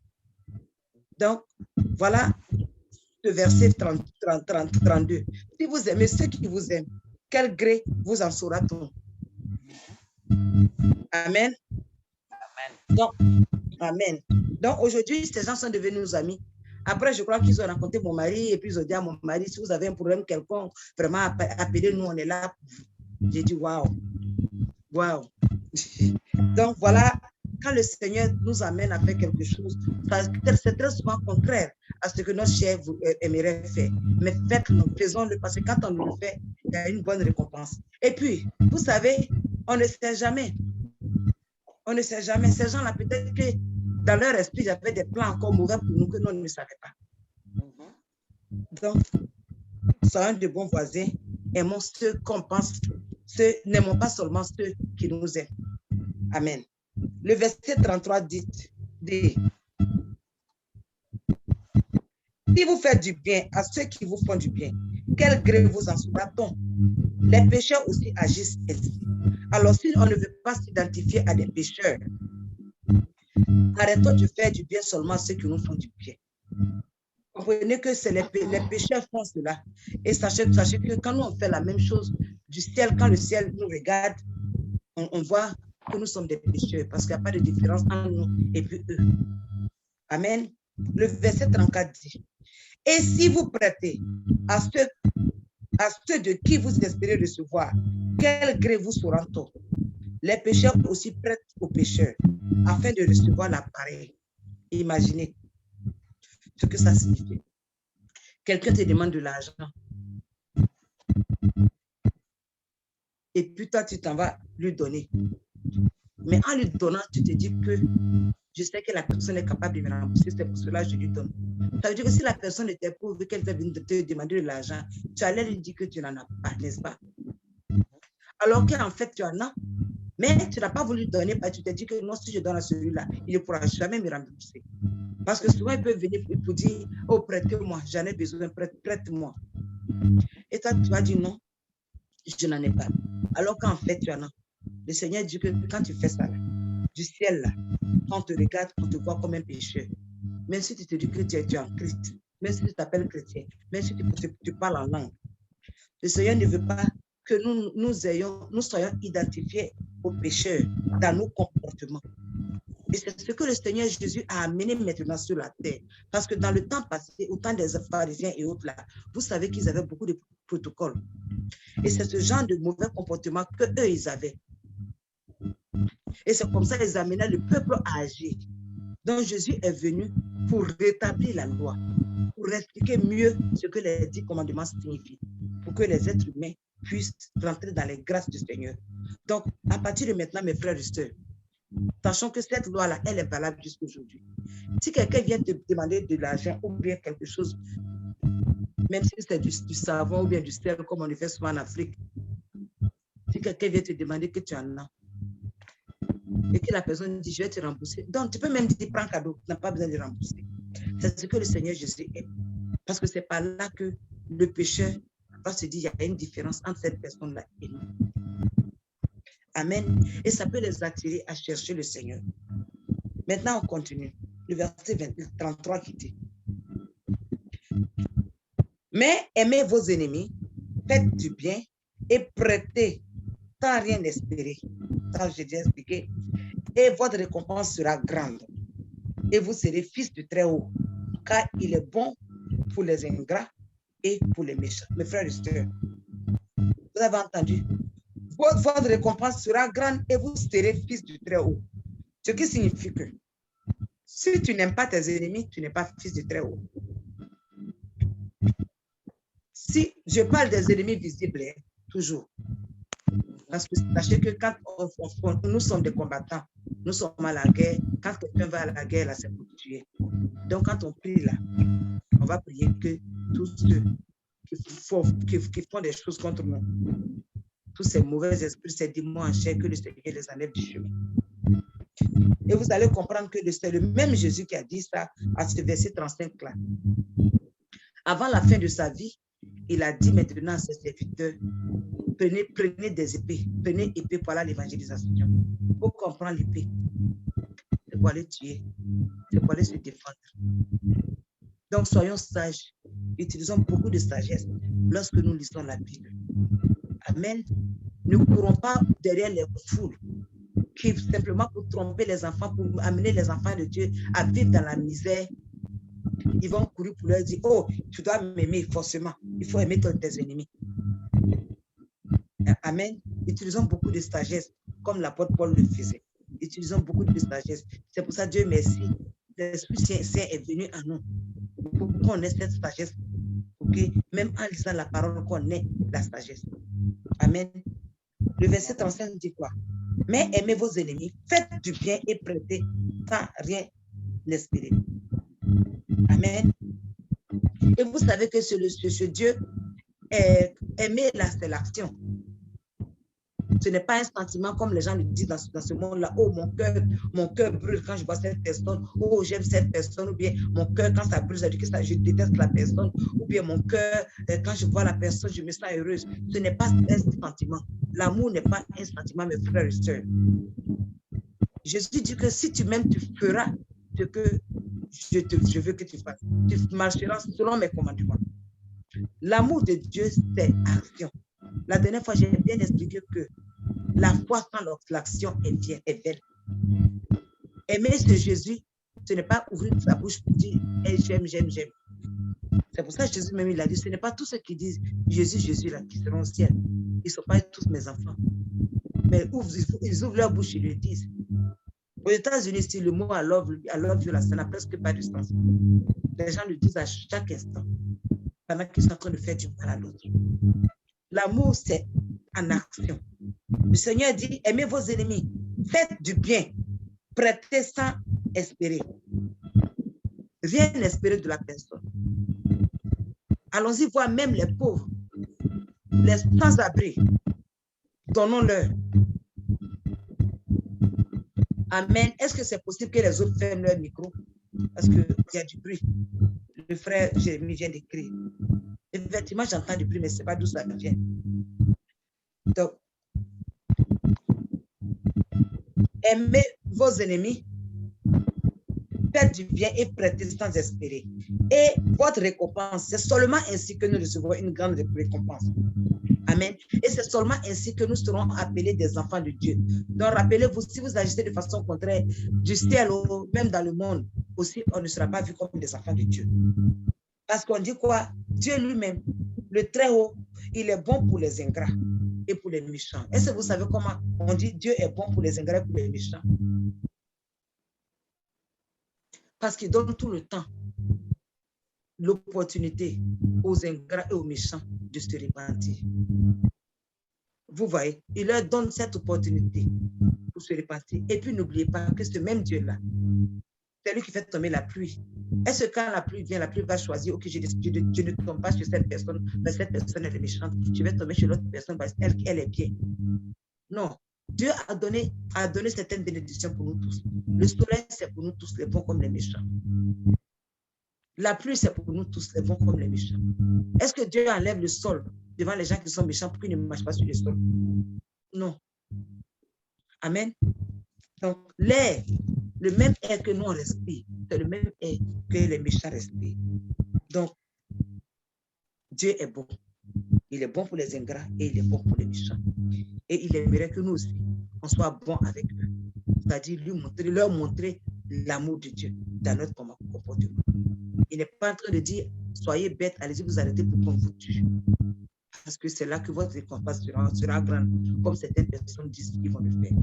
Donc, voilà ce verset 32. Si vous aimez ceux qui vous aiment, quel gré vous en saura-t-on? Amen. Donc, amen. Donc, aujourd'hui, ces gens sont devenus nos amis. Après, je crois qu'ils ont rencontré mon mari et puis ils ont dit à mon mari, si vous avez un problème quelconque, vraiment, appelez-nous, on est là. J'ai dit, waouh, waouh. Donc, voilà, quand le Seigneur nous amène à faire quelque chose, c'est très souvent contraire à ce que notre chair aimerait faire. Mais faites-le, faisons-le, parce que quand on le fait, il y a une bonne récompense. Et puis, vous savez, on ne sait jamais. On ne sait jamais. Ces gens-là, peut-être que dans leur esprit, il y avait des plans encore mauvais pour nous que nous ne savions pas. Donc, soyons de bons voisins, aimons ceux qu'on pense, n'aimons pas seulement ceux qui nous aiment. Amen. Le verset 33 dit, si vous faites du bien à ceux qui vous font du bien, quel gré vous en saura-t-on? Les pécheurs aussi agissent ainsi. Alors, si on ne veut pas s'identifier à des pécheurs, arrêtons de faire du bien seulement à ceux qui nous font du bien. Comprenez que c'est les pécheurs font cela. Et sachez que quand nous on fait la même chose du ciel, quand le ciel nous regarde, on voit que nous sommes des pécheurs parce qu'il n'y a pas de différence entre nous et puis eux. Amen. Le verset 34 dit, et si vous prêtez à ceux de qui vous espérez recevoir, quel gré vous saura-t-on? Les pécheurs aussi prêtent aux pécheurs afin de recevoir l'appareil. Imaginez ce que ça signifie. Quelqu'un te demande de l'argent. Et puis toi, tu t'en vas lui donner. Mais en lui donnant, tu te dis que je sais que la personne est capable de me rembourser, c'est pour cela que je lui donne. Ça veut dire que si la personne était pauvre, qu'elle veut venir te demander de l'argent, tu allais lui dire que tu n'en as pas, n'est-ce pas? Alors qu'en fait, tu en as, mais tu n'as pas voulu donner parce que tu t'es dit que non, si je donne à celui-là, il ne pourra jamais me rembourser. Parce que souvent, il peut venir pour dire, oh, prête-moi, j'en ai besoin, prête-moi. Et toi, tu vas dire non, je n'en ai pas. Alors qu'en fait, tu en as. Le Seigneur dit que quand tu fais ça, là, du ciel, là, quand on te regarde, on te voit comme un pécheur. Même si tu te dis que tu es en Christ, même si tu t'appelles chrétien, même si tu parles en langue, le Seigneur ne veut pas que nous soyons identifiés aux pécheurs dans nos comportements. Et c'est ce que le Seigneur Jésus a amené maintenant sur la terre. Parce que dans le temps passé, au temps des pharisiens et autres là, vous savez qu'ils avaient beaucoup de protocoles. Et c'est ce genre de mauvais comportement qu'eux, ils avaient. Et c'est comme ça qu'ils amenaient le peuple à agir. Donc Jésus est venu pour rétablir la loi, pour expliquer mieux ce que les 10 commandements signifient, pour que les êtres humains puissent rentrer dans les grâces du Seigneur. Donc, à partir de maintenant, mes frères et sœurs, sachant que cette loi-là, elle est valable jusqu'à aujourd'hui. Si quelqu'un vient te demander de l'argent ou bien quelque chose, même si c'est du savon ou bien du sel, comme on le fait souvent en Afrique, si quelqu'un vient te demander que tu en as, et que la personne dit, je vais te rembourser. Donc, tu peux même dire, prends cadeau, tu n'as pas besoin de rembourser. C'est ce que le Seigneur Jésus est. Parce que c'est par là que le pécheur va se dire, il y a une différence entre cette personne-là et nous. Amen. Et ça peut les attirer à chercher le Seigneur. Maintenant, on continue. Le verset 33 qui dit, mais aimez vos ennemis, faites du bien et prêtez sans rien espérer. Ça, j'ai déjà expliqué. Et votre récompense sera grande. Et vous serez fils du Très-Haut, car il est bon pour les ingrats et pour les méchants. Mes frères et sœurs, vous avez entendu? Votre récompense sera grande et vous serez fils du Très-Haut. Ce qui signifie que si tu n'aimes pas tes ennemis, tu n'es pas fils du Très-Haut. Si je parle des ennemis visibles, toujours. Parce que sachez que quand nous sommes des combattants, nous sommes à la guerre. Quand quelqu'un va à la guerre, là, c'est pour tuer. Donc, quand on prie là, on va prier que tous ceux qui font des choses contre nous, tous ces mauvais esprits, ces démons en chair, que le Seigneur les enlève du chemin. Et vous allez comprendre que c'est le même Jésus qui a dit ça à ce verset 35 là. Avant la fin de sa vie, il a dit maintenant à ses serviteurs, prenez des épées, prenez épée pour l'évangélisation. Pour comprendre l'épée, c'est pour aller tuer, c'est pour aller se défendre. Donc soyons sages utilisons beaucoup de sagesse lorsque nous lisons la Bible. Amen. Ne courons pas derrière les foules qui simplement pour tromper les enfants, pour amener les enfants de Dieu à vivre dans la misère. Ils vont courir pour leur dire, oh, tu dois m'aimer forcément. Il faut aimer tes ennemis. Amen. Utilisons beaucoup de sagesse, comme l'apôtre Paul le faisait. Utilisons beaucoup de sagesse. C'est pour ça, Dieu merci. L'Esprit Saint est venu à nous pour qu'on ait cette sagesse. Okay? Même en lisant la parole, qu'on ait la sagesse. Amen. Le verset 35 dit quoi? Mais aimez vos ennemis, faites du bien et prêtez sans rien espérer. Amen. Et vous savez que ce Dieu, aimer là, c'est l'action. Ce n'est pas un sentiment comme les gens le disent dans ce monde-là. Oh, mon cœur brûle quand je vois cette personne. Oh, j'aime cette personne. Ou bien mon cœur, quand ça brûle, ça dit que je déteste la personne. Ou bien mon cœur, quand je vois la personne, je me sens heureuse. Ce n'est pas un sentiment. L'amour n'est pas un sentiment, mes frères et sœurs. Jésus dit que si tu m'aimes, tu feras ce que je veux que tu fasses. Tu marcheras selon mes commandements. L'amour de Dieu, c'est action. La dernière fois, j'ai bien expliqué que la foi sans l'action est belle. Aimer ce Jésus, ce n'est pas ouvrir sa bouche pour dire hey, j'aime. C'est pour ça que Jésus même il a dit, ce n'est pas tous ceux qui disent Jésus là qui seront au ciel. Ils ne sont pas tous mes enfants. Mais ils ouvrent leur bouche et le disent. Aux États-Unis, si le mot I love you là, ça n'a presque pas de sens. Les gens le disent à chaque instant, pendant qu'ils sont en train de faire du mal à l'autre. L'amour, c'est en action. Le Seigneur dit, aimez vos ennemis, faites du bien, prêtez sans espérer. Rien n'espérer de la personne. Allons-y voir même les pauvres, les sans-abri. Donnons-leur. Amen. Est-ce que c'est possible que les autres ferment leur micro? Parce qu'il y a du bruit. Le frère Jérémie vient d'écrire. Effectivement, j'entends du bruit, mais ce n'est pas d'où ça vient. Donc, aimez vos ennemis, faites du bien et prêtez sans espérer. Et votre récompense, c'est seulement ainsi que nous recevrons une grande récompense. Amen. Et c'est seulement ainsi que nous serons appelés des enfants de Dieu. Donc, rappelez-vous, si vous agissez de façon contraire, du ciel ou même dans le monde, aussi, on ne sera pas vu comme des enfants de Dieu. Parce qu'on dit quoi? Dieu lui-même, le Très-Haut, il est bon pour les ingrats et pour les méchants. Est-ce que vous savez comment on dit Dieu est bon pour les ingrats et pour les méchants? Parce qu'il donne tout le temps l'opportunité aux ingrats et aux méchants de se repentir. Vous voyez, il leur donne cette opportunité pour se repentir. Et puis, n'oubliez pas que ce même Dieu-là, c'est lui qui fait tomber la pluie. Est-ce que quand la pluie vient, la pluie va choisir, ok, je ne tombe pas sur cette personne, mais cette personne elle est méchante, je vais tomber sur l'autre personne parce qu'elle est bien. Non. Dieu a donné certaines bénédictions pour nous tous. Le soleil, c'est pour nous tous, les bons comme les méchants. La pluie, c'est pour nous tous, les bons comme les méchants. Est-ce que Dieu enlève le sol devant les gens qui sont méchants pour qu'ils ne marchent pas sur le sol? Non. Amen. Donc, l'air, le même air que nous on respire, c'est le même air que les méchants respirent. Donc, Dieu est bon. Il est bon pour les ingrats et il est bon pour les méchants. Et il aimerait que nous aussi, on soit bons avec eux. C'est-à-dire leur montrer l'amour de Dieu dans notre comportement. Il n'est pas en train de dire, soyez bêtes, allez-y vous arrêtez pour qu'on vous tue. Parce que c'est là que votre récompense sera grande, comme certaines personnes disent qu'ils vont le faire.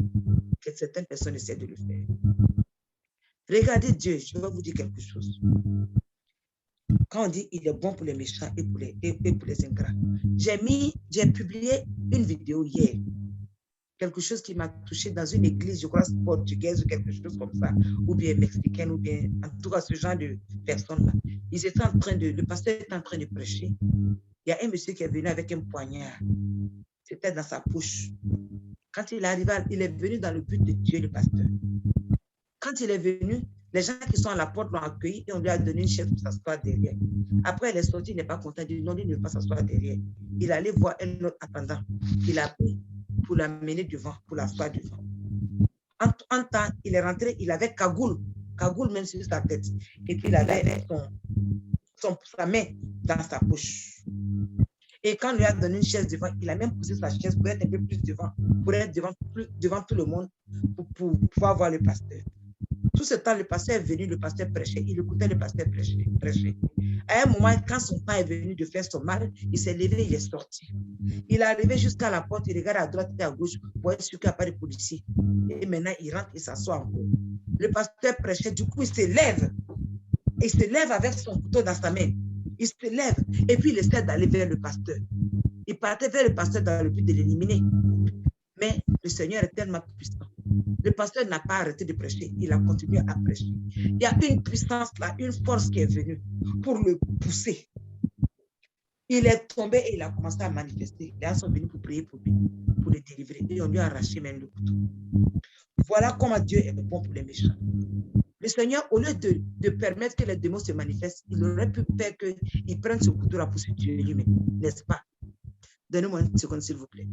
Que certaines personnes essaient de le faire. Regardez Dieu, je vais vous dire quelque chose. Quand on dit il est bon pour les méchants et pour les ingrats, j'ai publié une vidéo hier, quelque chose qui m'a touché dans une église, je crois portugaise ou quelque chose comme ça, ou bien mexicaine, ou bien en tout cas ce genre de personnes-là. Ils étaient en train le pasteur était en train de prêcher. Il y a un monsieur qui est venu avec un poignard. C'était dans sa poche. Quand il est arrivé, il est venu dans le but de tuer le pasteur. Quand il est venu, les gens qui sont à la porte l'ont accueilli et on lui a donné une chaise pour s'asseoir derrière. Après, il est sorti, il n'est pas content. Il dit non, il ne veut pas s'asseoir derrière. Il allait voir un autre attendant. Il a pris pour l'amener devant, pour l'asseoir devant. En temps, il est rentré, il avait cagoule même sur sa tête. Et puis il avait sa main dans sa poche. Et quand on lui a donné une chaise devant, il a même poussé sa chaise pour être un peu plus devant, pour être devant tout le monde, pour pouvoir voir le pasteur. Tout ce temps, le pasteur est venu, le pasteur prêchait, il écoutait le pasteur prêcher. À un moment, quand son temps est venu de faire son mal, il s'est levé, il est sorti. Il est arrivé jusqu'à la porte, il regarde à droite et à gauche pour être sûr qu'il n'y a pas de policiers. Et maintenant, il rentre et s'assoit encore. Le pasteur prêchait, du coup, il se lève. Il se lève avec son couteau dans sa main. Il se lève et puis il essaie d'aller vers le pasteur. Il partait vers le pasteur dans le but de l'éliminer. Mais le Seigneur est tellement puissant. Le pasteur n'a pas arrêté de prêcher. Il a continué à prêcher. Il y a une puissance là, une force qui est venue pour le pousser. Il est tombé et il a commencé à manifester. Les gens sont venus pour prier pour lui, pour le délivrer. Et on lui a arraché même le couteau. Voilà comment Dieu est bon pour les méchants. Le Seigneur, au lieu de permettre que les démons se manifestent, il aurait pu faire qu'il prenne ce couteau-là pour se tuer lui-même, n'est-ce pas? Donnez-moi une seconde, s'il vous plaît.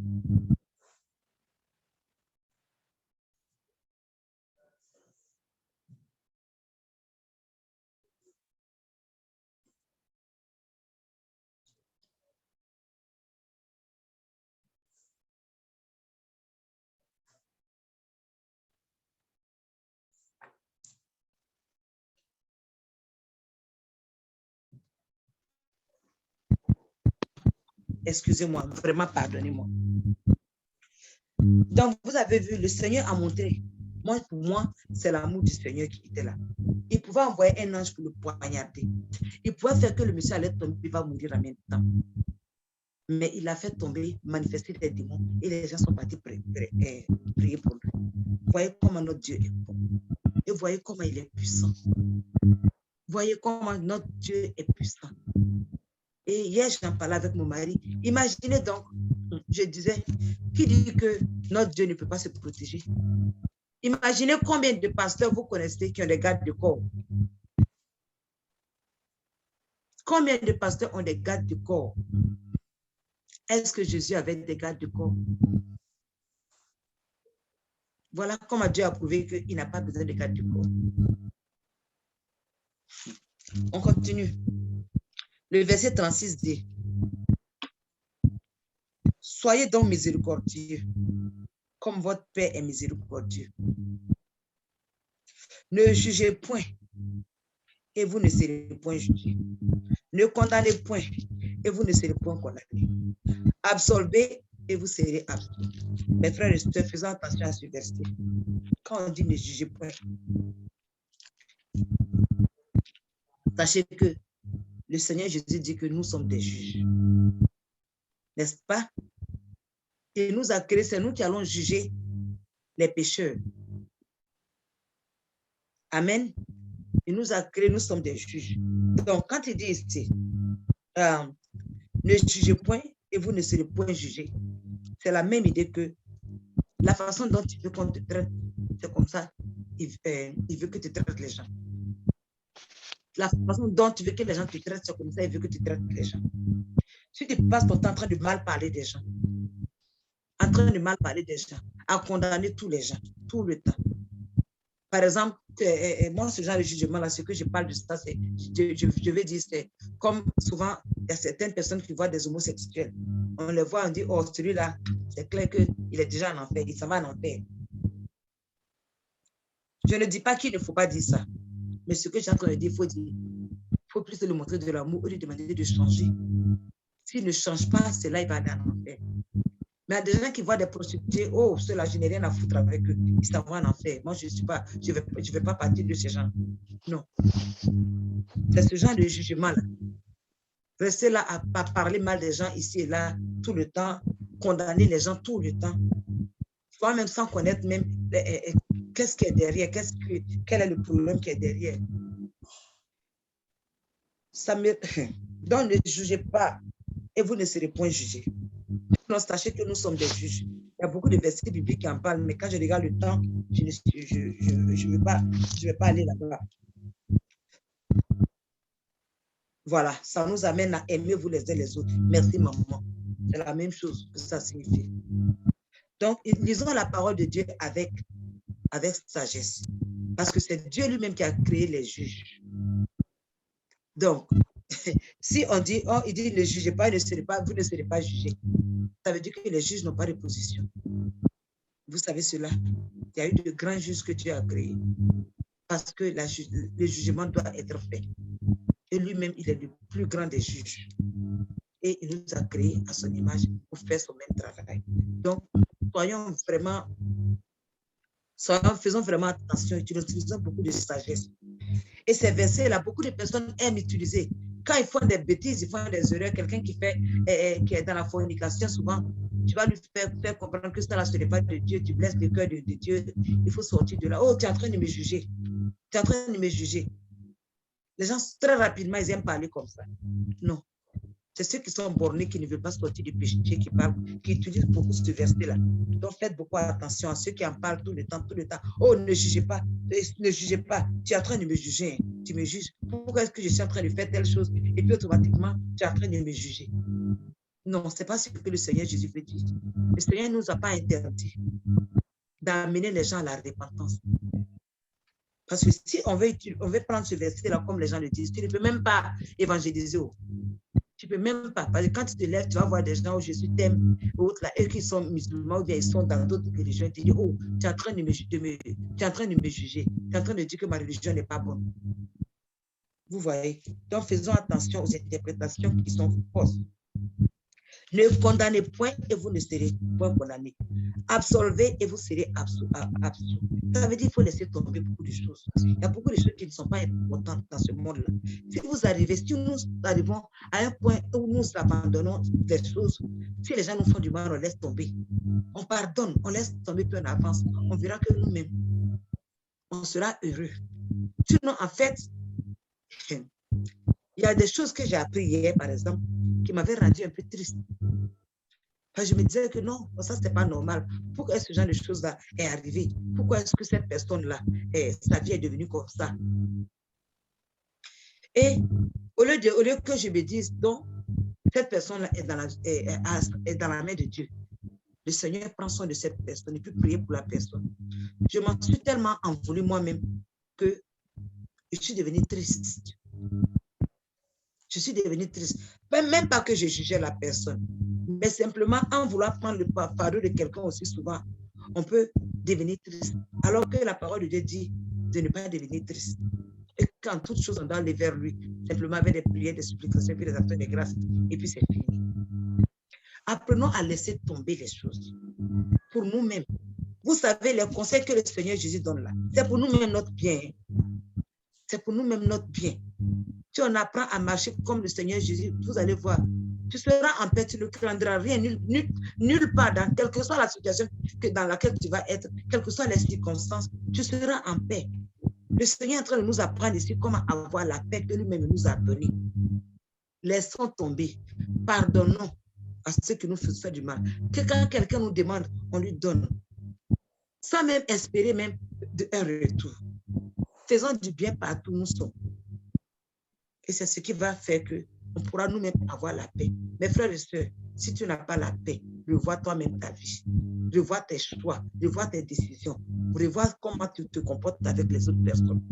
Excusez-moi, vraiment pardonnez-moi. Donc, vous avez vu, le Seigneur a montré. Pour moi, c'est l'amour du Seigneur qui était là. Il pouvait envoyer un ange pour le poignarder. Il pouvait faire que le monsieur allait tomber, il va mourir en même temps. Mais il a fait tomber, manifester des démons et les gens sont partis prier pour lui. Voyez comment notre Dieu est bon. Et voyez comment il est puissant. Voyez comment notre Dieu est puissant. Et hier, j'en parlais avec mon mari. Imaginez donc, je disais, qui dit que notre Dieu ne peut pas se protéger? Imaginez combien de pasteurs vous connaissez qui ont des gardes de corps. Combien de pasteurs ont des gardes de corps? Est-ce que Jésus avait des gardes de corps? Voilà comment Dieu a prouvé qu'il n'a pas besoin de gardes de corps. On continue. Le verset 36 dit, « Soyez donc miséricordieux, comme votre Père est miséricordieux. Ne jugez point, et vous ne serez point jugés. Ne condamnez point, et vous ne serez point condamnés. Absolvez, et vous serez absolus. » Mes frères et sœurs, faisons attention à ce verset. Quand on dit ne jugez point, sachez que le Seigneur Jésus dit que nous sommes des juges. N'est-ce pas? Il nous a créés, c'est nous qui allons juger les pécheurs. Amen. Il nous a créés, nous sommes des juges. Donc, quand il dit ici, ne jugez point et vous ne serez point jugés, c'est la même idée que la façon dont il veut qu'on te traite, c'est comme ça, il veut que tu traites les gens. La façon dont tu veux que les gens te traitent, c'est comme ça, il veut que tu traites les gens. Si tu passes ton temps en train de mal parler des gens, à condamner tous les gens, tout le temps. Par exemple, moi, ce genre de jugement-là, ce que je parle de ça, c'est, je vais dire, c'est comme souvent, il y a certaines personnes qui voient des homosexuels. On les voit, on dit, oh, celui-là, c'est clair qu'il est déjà en enfer, il s'en va en enfer. Je ne dis pas qu'il ne faut pas dire ça. Mais ce que j'ai en train de dire, il faut plus lui montrer de l'amour ou lui demander de changer. S'il ne change pas, c'est là il va aller en enfer. Mais il y a des gens qui voient des prostituées, oh, ceux-là, je n'ai rien à foutre avec eux. Ils s'en vont en enfer. Moi, je ne vais pas partir de ces gens. Non. C'est ce genre de jugement-là. Rester là à parler mal des gens ici et là, tout le temps, condamner les gens tout le temps. Toi-même sans connaître même qu'est-ce qui est derrière, quel est le problème qui est derrière. Donc, ne jugez pas et vous ne serez point jugés. Non, sachez que nous sommes des juges. Il y a beaucoup de versets bibliques qui en parlent, mais quand je regarde le temps, je ne vais pas aller là-bas. Voilà, ça nous amène à aimer vous les uns les autres. Merci, maman. C'est la même chose que ça signifie. Donc, lisons la parole de Dieu avec sagesse. Parce que c'est Dieu lui-même qui a créé les juges. Donc, Si on dit, oh, il dit, ne jugez pas, vous ne serez pas jugés. Ça veut dire que les juges n'ont pas de position. Vous savez cela. Il y a eu de grands juges que Dieu a créés. Parce que le jugement doit être fait. Et lui-même, il est le plus grand des juges. Et il nous a créés à son image pour faire son même travail. Donc, faisons vraiment attention, utilisons beaucoup de sagesse. Et ces versets-là, beaucoup de personnes aiment utiliser. Quand ils font des bêtises, ils font des erreurs, quelqu'un qui est dans la fornication, souvent, tu vas lui faire comprendre que ça, ce n'est pas de Dieu, tu blesses le cœur de Dieu, il faut sortir de là. Oh, tu es en train de me juger. Tu es en train de me juger. Les gens, très rapidement, ils aiment parler comme ça. Non. C'est ceux qui sont bornés, qui ne veulent pas sortir du péché, qui parlent, qui utilisent beaucoup ce verset-là. Donc, faites beaucoup attention à ceux qui en parlent tout le temps. Oh, ne jugez pas, ne jugez pas. Tu es en train de me juger, tu me juges. Pourquoi est-ce que je suis en train de faire telle chose? Et puis, automatiquement, tu es en train de me juger. Non, ce n'est pas ce que le Seigneur Jésus veut dire. Le Seigneur ne nous a pas interdit d'amener les gens à la repentance. Parce que si on veut prendre ce verset-là, comme les gens le disent, tu ne peux même pas évangéliser. Tu ne peux même pas. Parce que quand tu te lèves, tu vas voir des gens où Jésus t'aime, autres là, eux qui sont musulmans ou bien ils sont dans d'autres religions, tu te dis, oh, tu es en train de me juger, tu es en train de dire que ma religion n'est pas bonne. Vous voyez? Donc, faisons attention aux interprétations qui sont fausses. Ne condamnez point et vous ne serez point condamnés. Absolvez et vous serez absous. Ça veut dire qu'il faut laisser tomber beaucoup de choses. Il y a beaucoup de choses qui ne sont pas importantes dans ce monde-là. Si nous arrivons à un point où nous abandonnons des choses, si les gens nous font du mal, on laisse tomber. On pardonne, on laisse tomber, puis on avance. On verra que nous-mêmes, on sera heureux. Sinon, en fait, il y a des choses que j'ai apprises hier, par exemple, qui m'avaient rendu un peu triste. Parce que je me disais que non, ça, ce n'est pas normal. Pourquoi est-ce que ce genre de choses-là est arrivé? Pourquoi est-ce que cette personne-là, sa vie est devenue comme ça? Et au lieu que je me dise, donc, cette personne-là est dans la main de Dieu. Le Seigneur prend soin de cette personne et puis prier pour la personne. Je m'en suis tellement envolée moi-même que je suis devenue triste. Je suis devenue triste. Même pas que je jugeais la personne, mais simplement en voulant prendre le fardeau de quelqu'un aussi souvent, on peut devenir triste. Alors que la parole de Dieu dit de ne pas devenir triste. Et quand toute chose, on doit aller vers lui, simplement avec des prières, des supplications, puis des actions de grâce, et puis c'est fini. Apprenons à laisser tomber les choses pour nous-mêmes. Vous savez, les conseils que le Seigneur Jésus donne là, c'est pour nous-mêmes notre bien. C'est pour nous-mêmes notre bien. Si on apprend à marcher comme le Seigneur Jésus, vous allez voir, tu seras en paix, tu ne craindras rien, nulle part, dans quelle que soit la situation dans laquelle tu vas être, quelles que soient les circonstances, tu seras en paix. Le Seigneur est en train de nous apprendre ici comment avoir la paix que lui-même nous a donnée. Laissons tomber, pardonnons à ceux qui nous font du mal. Que quand quelqu'un nous demande, on lui donne, sans même espérer même un retour. Faisons du bien partout où nous sommes. Et c'est ce qui va faire qu'on pourra nous-mêmes avoir la paix. Mes frères et sœurs, si tu n'as pas la paix, revois toi-même ta vie. Revois tes choix, revois tes décisions. Revois comment tu te comportes avec les autres personnes.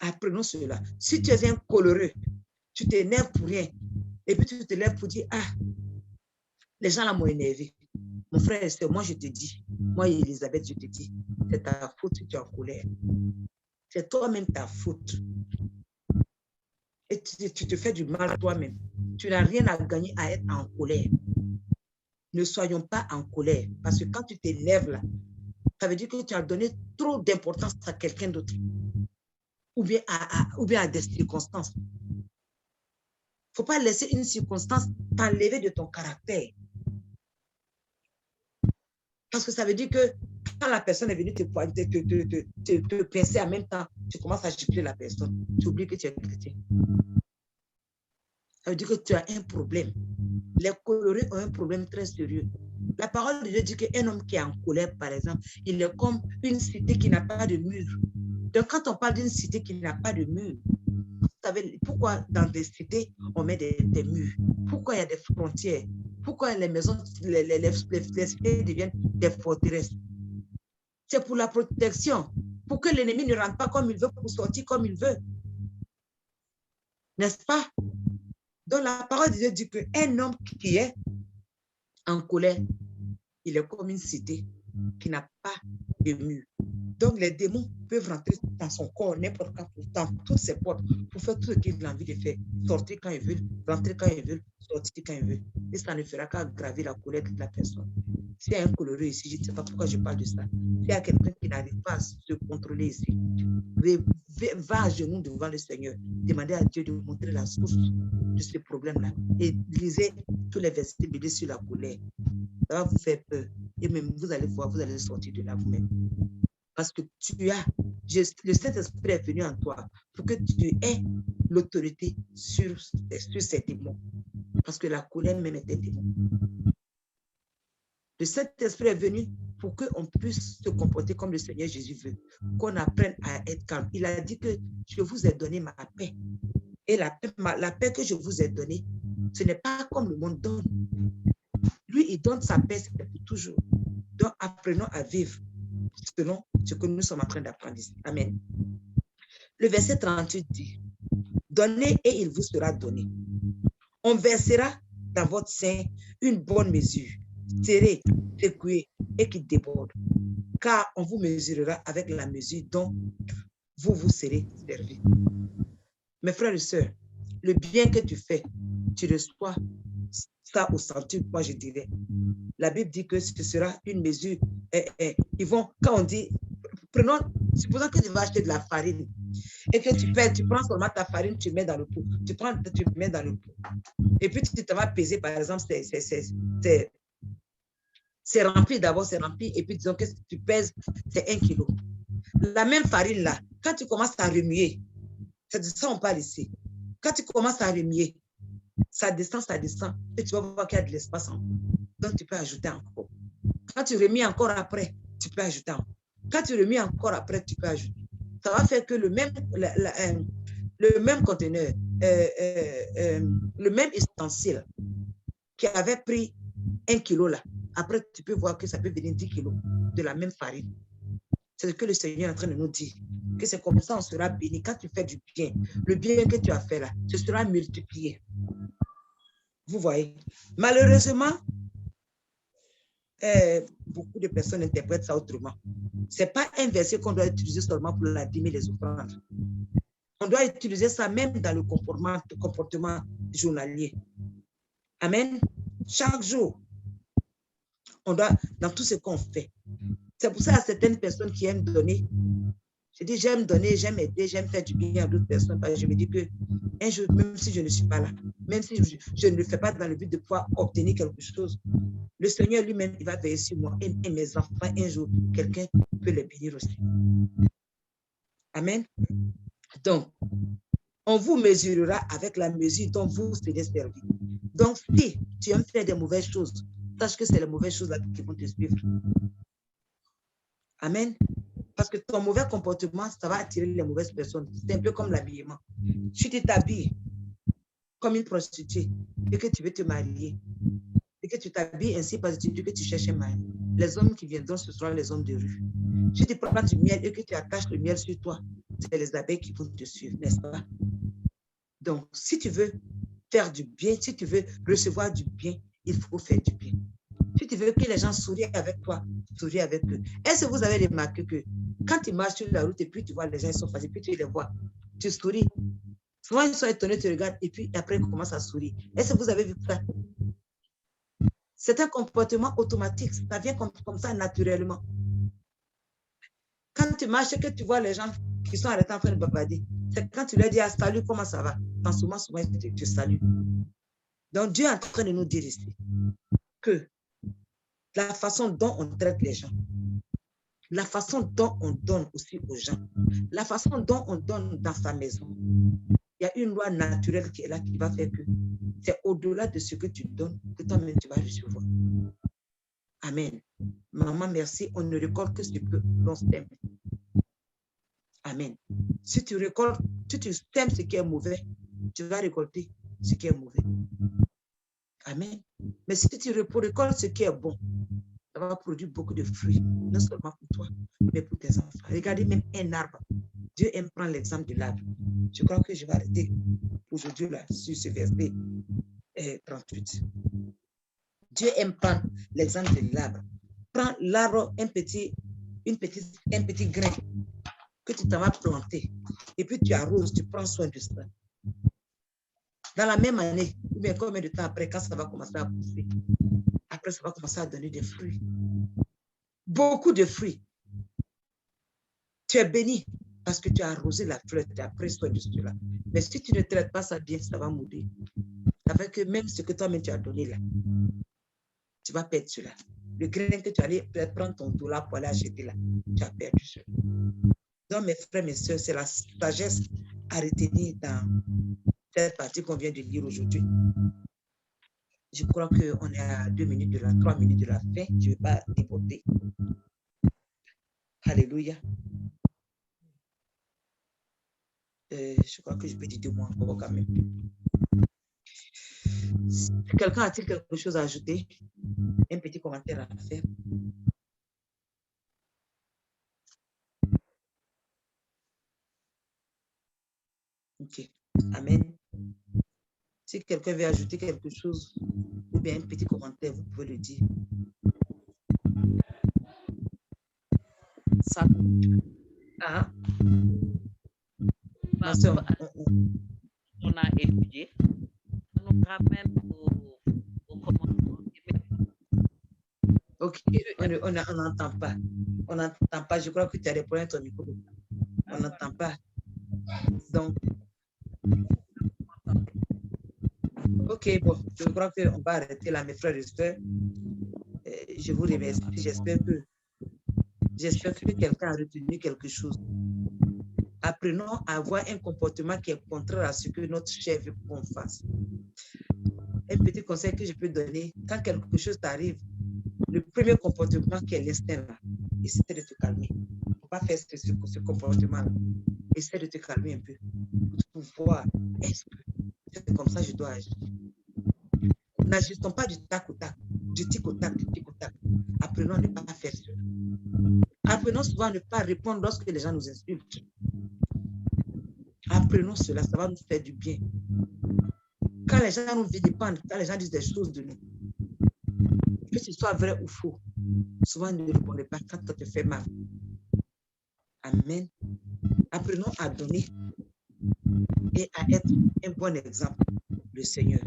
Apprenons cela. Si tu es un coléreux, tu t'énerves pour rien, et puis tu te lèves pour dire, ah, les gens là m'ont énervé. Mon frère et sœur, moi je te dis, moi Elisabeth, je te dis, c'est ta faute si tu es en colère. C'est toi-même ta faute. Et tu te fais du mal toi-même. Tu n'as rien à gagner à être en colère. Ne soyons pas en colère. Parce que quand tu t'énerves là, ça veut dire que tu as donné trop d'importance à quelqu'un d'autre. Ou bien à des circonstances. Il ne faut pas laisser une circonstance t'enlever de ton caractère. Parce que ça veut dire que quand la personne est venue te pincer en même temps, tu commences à gifler la personne. Tu oublies que tu es chrétien. Ça veut dire que tu as un problème. Les coléreux ont un problème très sérieux. La parole de Dieu dit qu'un homme qui est en colère, par exemple, il est comme une cité qui n'a pas de mur. Donc, quand on parle d'une cité qui n'a pas de mur, vous savez pourquoi dans des cités, on met des murs? Pourquoi il y a des frontières? Pourquoi les maisons, les cités deviennent des forteresses? C'est pour la protection, pour que l'ennemi ne rentre pas comme il veut, pour sortir comme il veut. N'est-ce pas? Donc, la parole de Dieu dit qu'un homme qui est en colère, il est comme une cité qui n'a pas de mur. Donc, les démons peuvent rentrer dans son corps, n'importe quand, dans toutes ses portes, pour faire tout ce qu'il a envie de faire. Sortir quand ils veulent, rentrer quand ils veulent, sortir quand ils veulent. Et ça ne fera qu'aggraver la colère de la personne. S'il y a un coléreux ici, je ne sais pas pourquoi je parle de ça. S'il y a quelqu'un qui n'arrive pas à se contrôler ici, va à genoux devant le Seigneur. Demandez à Dieu de vous montrer la source de ce problème-là. Et lisez tous les versets bibliques sur la colère. Ça va vous faire peur. Et même vous allez voir, vous allez sortir de là vous-même. Parce que le Saint-Esprit est venu en toi pour que tu aies l'autorité sur ces démons. Parce que la colère même est un démon. Le Saint-Esprit est venu pour qu'on puisse se comporter comme le Seigneur Jésus veut, qu'on apprenne à être calme. Il a dit que je vous ai donné ma paix. Et la paix que je vous ai donnée, ce n'est pas comme le monde donne. Lui, il donne sa paix, c'est pour toujours. Donc, apprenons à vivre selon ce que nous sommes en train d'apprendre ici. Amen. Le verset 38 dit, « Donnez et il vous sera donné. On versera dans votre sein une bonne mesure, serrée, secouée et qui déborde, car on vous mesurera avec la mesure dont vous serez servi. » Mes frères et sœurs, le bien que tu fais, tu reçois ça au centuple, moi je dirais. La Bible dit que ce sera une mesure. Ils vont, quand on dit, supposons que tu vas acheter de la farine et que tu prends seulement ta farine, tu mets dans le pot. Tu mets dans le pot. Et puis tu te vas peser, par exemple, c'est rempli d'abord, c'est rempli. Et puis disons que tu pèses, c'est 1 kilo. La même farine là, quand tu commences à remuer, c'est de ça on parle ici. Quand tu commences à remuer, ça descend, et tu vas voir qu'il y a de l'espace en haut. Donc, tu peux ajouter encore. Quand tu remues encore après, tu peux ajouter encore. Quand tu remues encore après, tu peux ajouter. Ça va faire que le même conteneur, le même ustensile qui avait pris 1 kilo là, après, tu peux voir que ça peut venir 10 kilos de la même farine. C'est ce que le Seigneur est en train de nous dire. Que c'est comme ça on sera béni. Quand tu fais du bien, le bien que tu as fait là, ce sera multiplié. Vous voyez. Malheureusement, beaucoup de personnes interprètent ça autrement. Ce n'est pas un verset qu'on doit utiliser seulement pour la dîme et les offrandes. On doit utiliser ça même dans le comportement journalier. Amen. Chaque jour, on doit, dans tout ce qu'on fait. C'est pour ça qu'il y a certaines personnes qui aiment donner. Je dis, j'aime donner, j'aime aider, j'aime faire du bien à d'autres personnes. Parce que je me dis que un jour, même si je ne suis pas là, même si je ne le fais pas dans le but de pouvoir obtenir quelque chose, le Seigneur lui-même, il va veiller sur moi et mes enfants. Un jour, quelqu'un peut les bénir aussi. Amen. Donc, on vous mesurera avec la mesure dont vous serez servi. Donc, si tu aimes faire des mauvaises choses, sache que c'est les mauvaises choses là qui vont te suivre. Amen. Parce que ton mauvais comportement, ça va attirer les mauvaises personnes. C'est un peu comme l'habillement. Si tu t'habilles comme une prostituée et que tu veux te marier, et que tu t'habilles ainsi parce que tu dis que tu cherches un mari, les hommes qui viendront, ce seront les hommes de rue. Si tu prends du miel et que tu attaches le miel sur toi, c'est les abeilles qui vont te suivre, n'est-ce pas? Donc, si tu veux faire du bien, si tu veux recevoir du bien, il faut faire du bien. Si tu veux que les gens sourient avec toi, souris avec eux. Est-ce que vous avez remarqué que quand tu marches sur la route et puis tu vois les gens, ils sont fatigués, puis tu les vois, tu souris. Souvent, ils sont étonnés, tu regardes et puis après, ils commencent à sourire. Est-ce que vous avez vu ça? C'est un comportement automatique. Ça vient comme ça naturellement. Quand tu marches et que tu vois les gens qui sont arrêtés en train de bavarder, c'est quand tu leur dis, ah, salut, comment ça va? Quand souvent, ils te saluent. Donc, Dieu est en train de nous dire ici que la façon dont on traite les gens, la façon dont on donne aussi aux gens, la façon dont on donne dans sa maison, il y a une loi naturelle qui est là, qui va faire que c'est au-delà de ce que tu donnes que toi-même tu vas recevoir. Amen. Maman, merci. On ne récolte que ce que l'on sème. Amen. Si tu récoltes, si tu sèmes ce qui est mauvais, tu vas récolter ce qui est mauvais. Amen. Mais si tu récoltes ce qui est bon, ça va produire beaucoup de fruits, non seulement pour toi, mais pour tes enfants. Regardez même un arbre. Dieu aime prendre l'exemple de l'arbre. Je crois que je vais arrêter aujourd'hui là, sur ce verset 38. Dieu aime prendre l'exemple de l'arbre. Prends l'arbre, un petit grain que tu t'en vas planter. Et puis tu arroses, tu prends soin de ça. Dans la même année, ou bien combien de temps après, quand ça va commencer à pousser, après ça va commencer à donner des fruits. Beaucoup de fruits. Tu es béni parce que tu as arrosé la fleur, tu as pris soin de cela. Mais si tu ne traites pas ça bien, ça va mourir. Avec même ce que toi-même tu as donné là, tu vas perdre cela. Le grain que tu allais prendre ton tour là pour aller acheter là, tu as perdu cela. Donc, mes frères, mes soeurs, c'est la sagesse à retenir dans cette partie qu'on vient de lire aujourd'hui. Je crois qu'on est à 3 minutes de la fin. Je ne vais pas déborder. Alléluia. Je crois que je peux dire 2 mots encore quand même. Quelqu'un a-t-il quelque chose à ajouter? Un petit commentaire à faire? Ok. Amen. Si quelqu'un veut ajouter quelque chose ou bien un petit commentaire, vous pouvez le dire. Ça. Ah. Ma soeur, on a étudié. On nous ramène au commandement. Ok, on n'entend pas. On n'entend pas. Je crois que tu as des problèmes ton micro. On n'entend pas. Donc, ok, bon, je crois qu'on va arrêter là, mes frères et sœurs. Je vous remercie. J'espère que quelqu'un a retenu quelque chose. Apprenons à avoir un comportement qui est contraire à ce que notre chef veut qu'on fasse. Un petit conseil que je peux donner, quand quelque chose t'arrive, le premier comportement qui est l'instinct là, essaie de te calmer. Il ne faut pas faire ce comportement-là. Essaie de te calmer un peu pour pouvoir, est-ce que c'est comme ça que je dois agir? N'agissons pas du tac au tac, du tic au tac, du tic au tac. Apprenons à ne pas faire cela. Apprenons souvent à ne pas répondre lorsque les gens nous insultent. Apprenons cela, ça va nous faire du bien. Quand les gens nous vilipendent, quand les gens disent des choses de nous, que ce soit vrai ou faux, souvent ne répondez pas quand ça te fait mal. Amen. Apprenons à donner et à être un bon exemple, le Seigneur.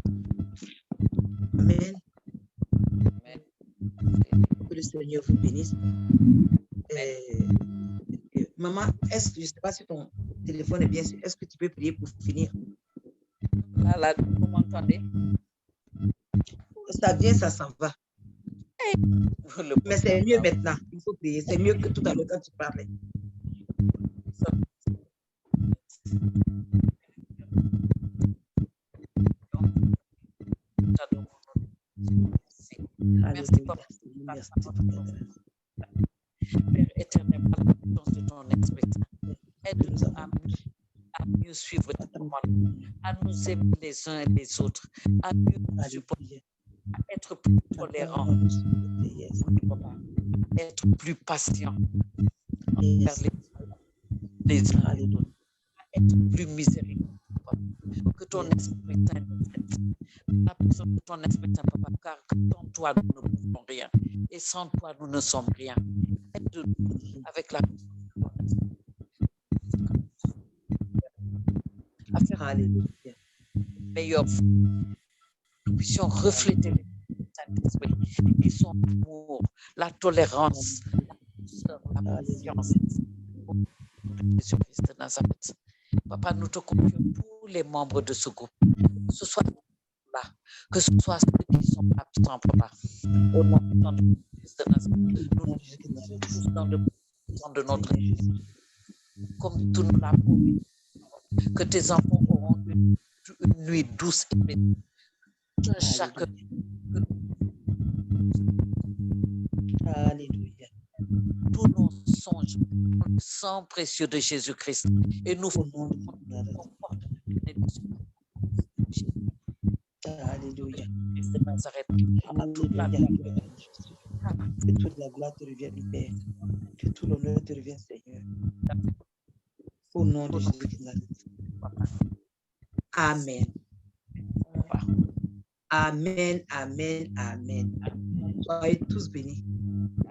Amen. Amen. Que le Seigneur vous bénisse. Maman, est-ce que, je ne sais pas si ton téléphone est bien, est-ce que tu peux prier pour finir? Là, vous m'entendez? Ça vient, ça s'en va. Mais c'est mieux maintenant. Il faut prier. C'est mieux que tout à l'heure quand tu parlais. Merci, Papa. Père éternel, par la puissance de ton esprit, aide-nous à mieux suivre tes commandements, à nous aimer les uns et les autres, à mieux nous supporter, à être plus tolérants, à être plus patients envers les uns et les autres, à être plus miséricordieux. Que ton esprit Saint nous aide. La puissance de ton esprit Saint, Papa, car sans toi, nous ne pouvons rien. Et sans toi, nous ne sommes rien. Aide-nous avec la puissance de ton esprit à faire meilleur. Nous puissions refléter le Saint-Esprit et son amour, la tolérance, la patience de Jésus-Christ de Nazareth. Papa, nous te confions tous les membres de ce groupe, que ce soit là, que ce soit ceux qui sont absents, Papa. Au nom de Jésus de Nazareth, nous sommes tous dans le temps de notre vie, comme tu nous l'as promis, que tes enfants auront une nuit douce et paisible. Chacun. Alléluia. Tous nos songes dans le sang précieux de Jésus-Christ et nous faisons Alléluia. de Nazareth. Que toute la gloire te revienne, Père. Que tout l'honneur te revienne, Seigneur. Au nom de Jésus. Amen. Amen, amen, amen. Soyez tous bénis.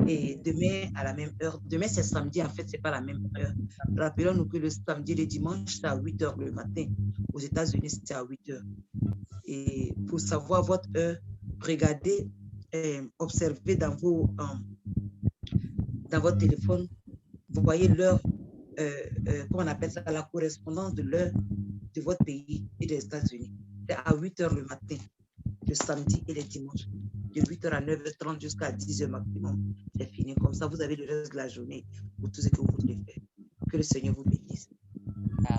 Et demain, à la même heure, demain c'est samedi, en fait, c'est pas la même heure. Rappelons-nous que le samedi et le dimanche, c'est à 8 h le matin. Aux États-Unis, c'est à 8 h. Et pour savoir votre heure, regardez, observez dans votre téléphone, vous voyez l'heure, comment on appelle ça, la correspondance de l'heure de votre pays et des États-Unis. C'est à 8 h le matin, le samedi et le dimanche. De 8 h à 9 h 30 jusqu'à 10 h maximum. C'est fini. Comme ça, vous avez le reste de la journée pour tout ce que vous voulez faire. Que le Seigneur vous bénisse.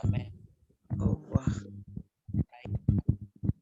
Amen. Au revoir.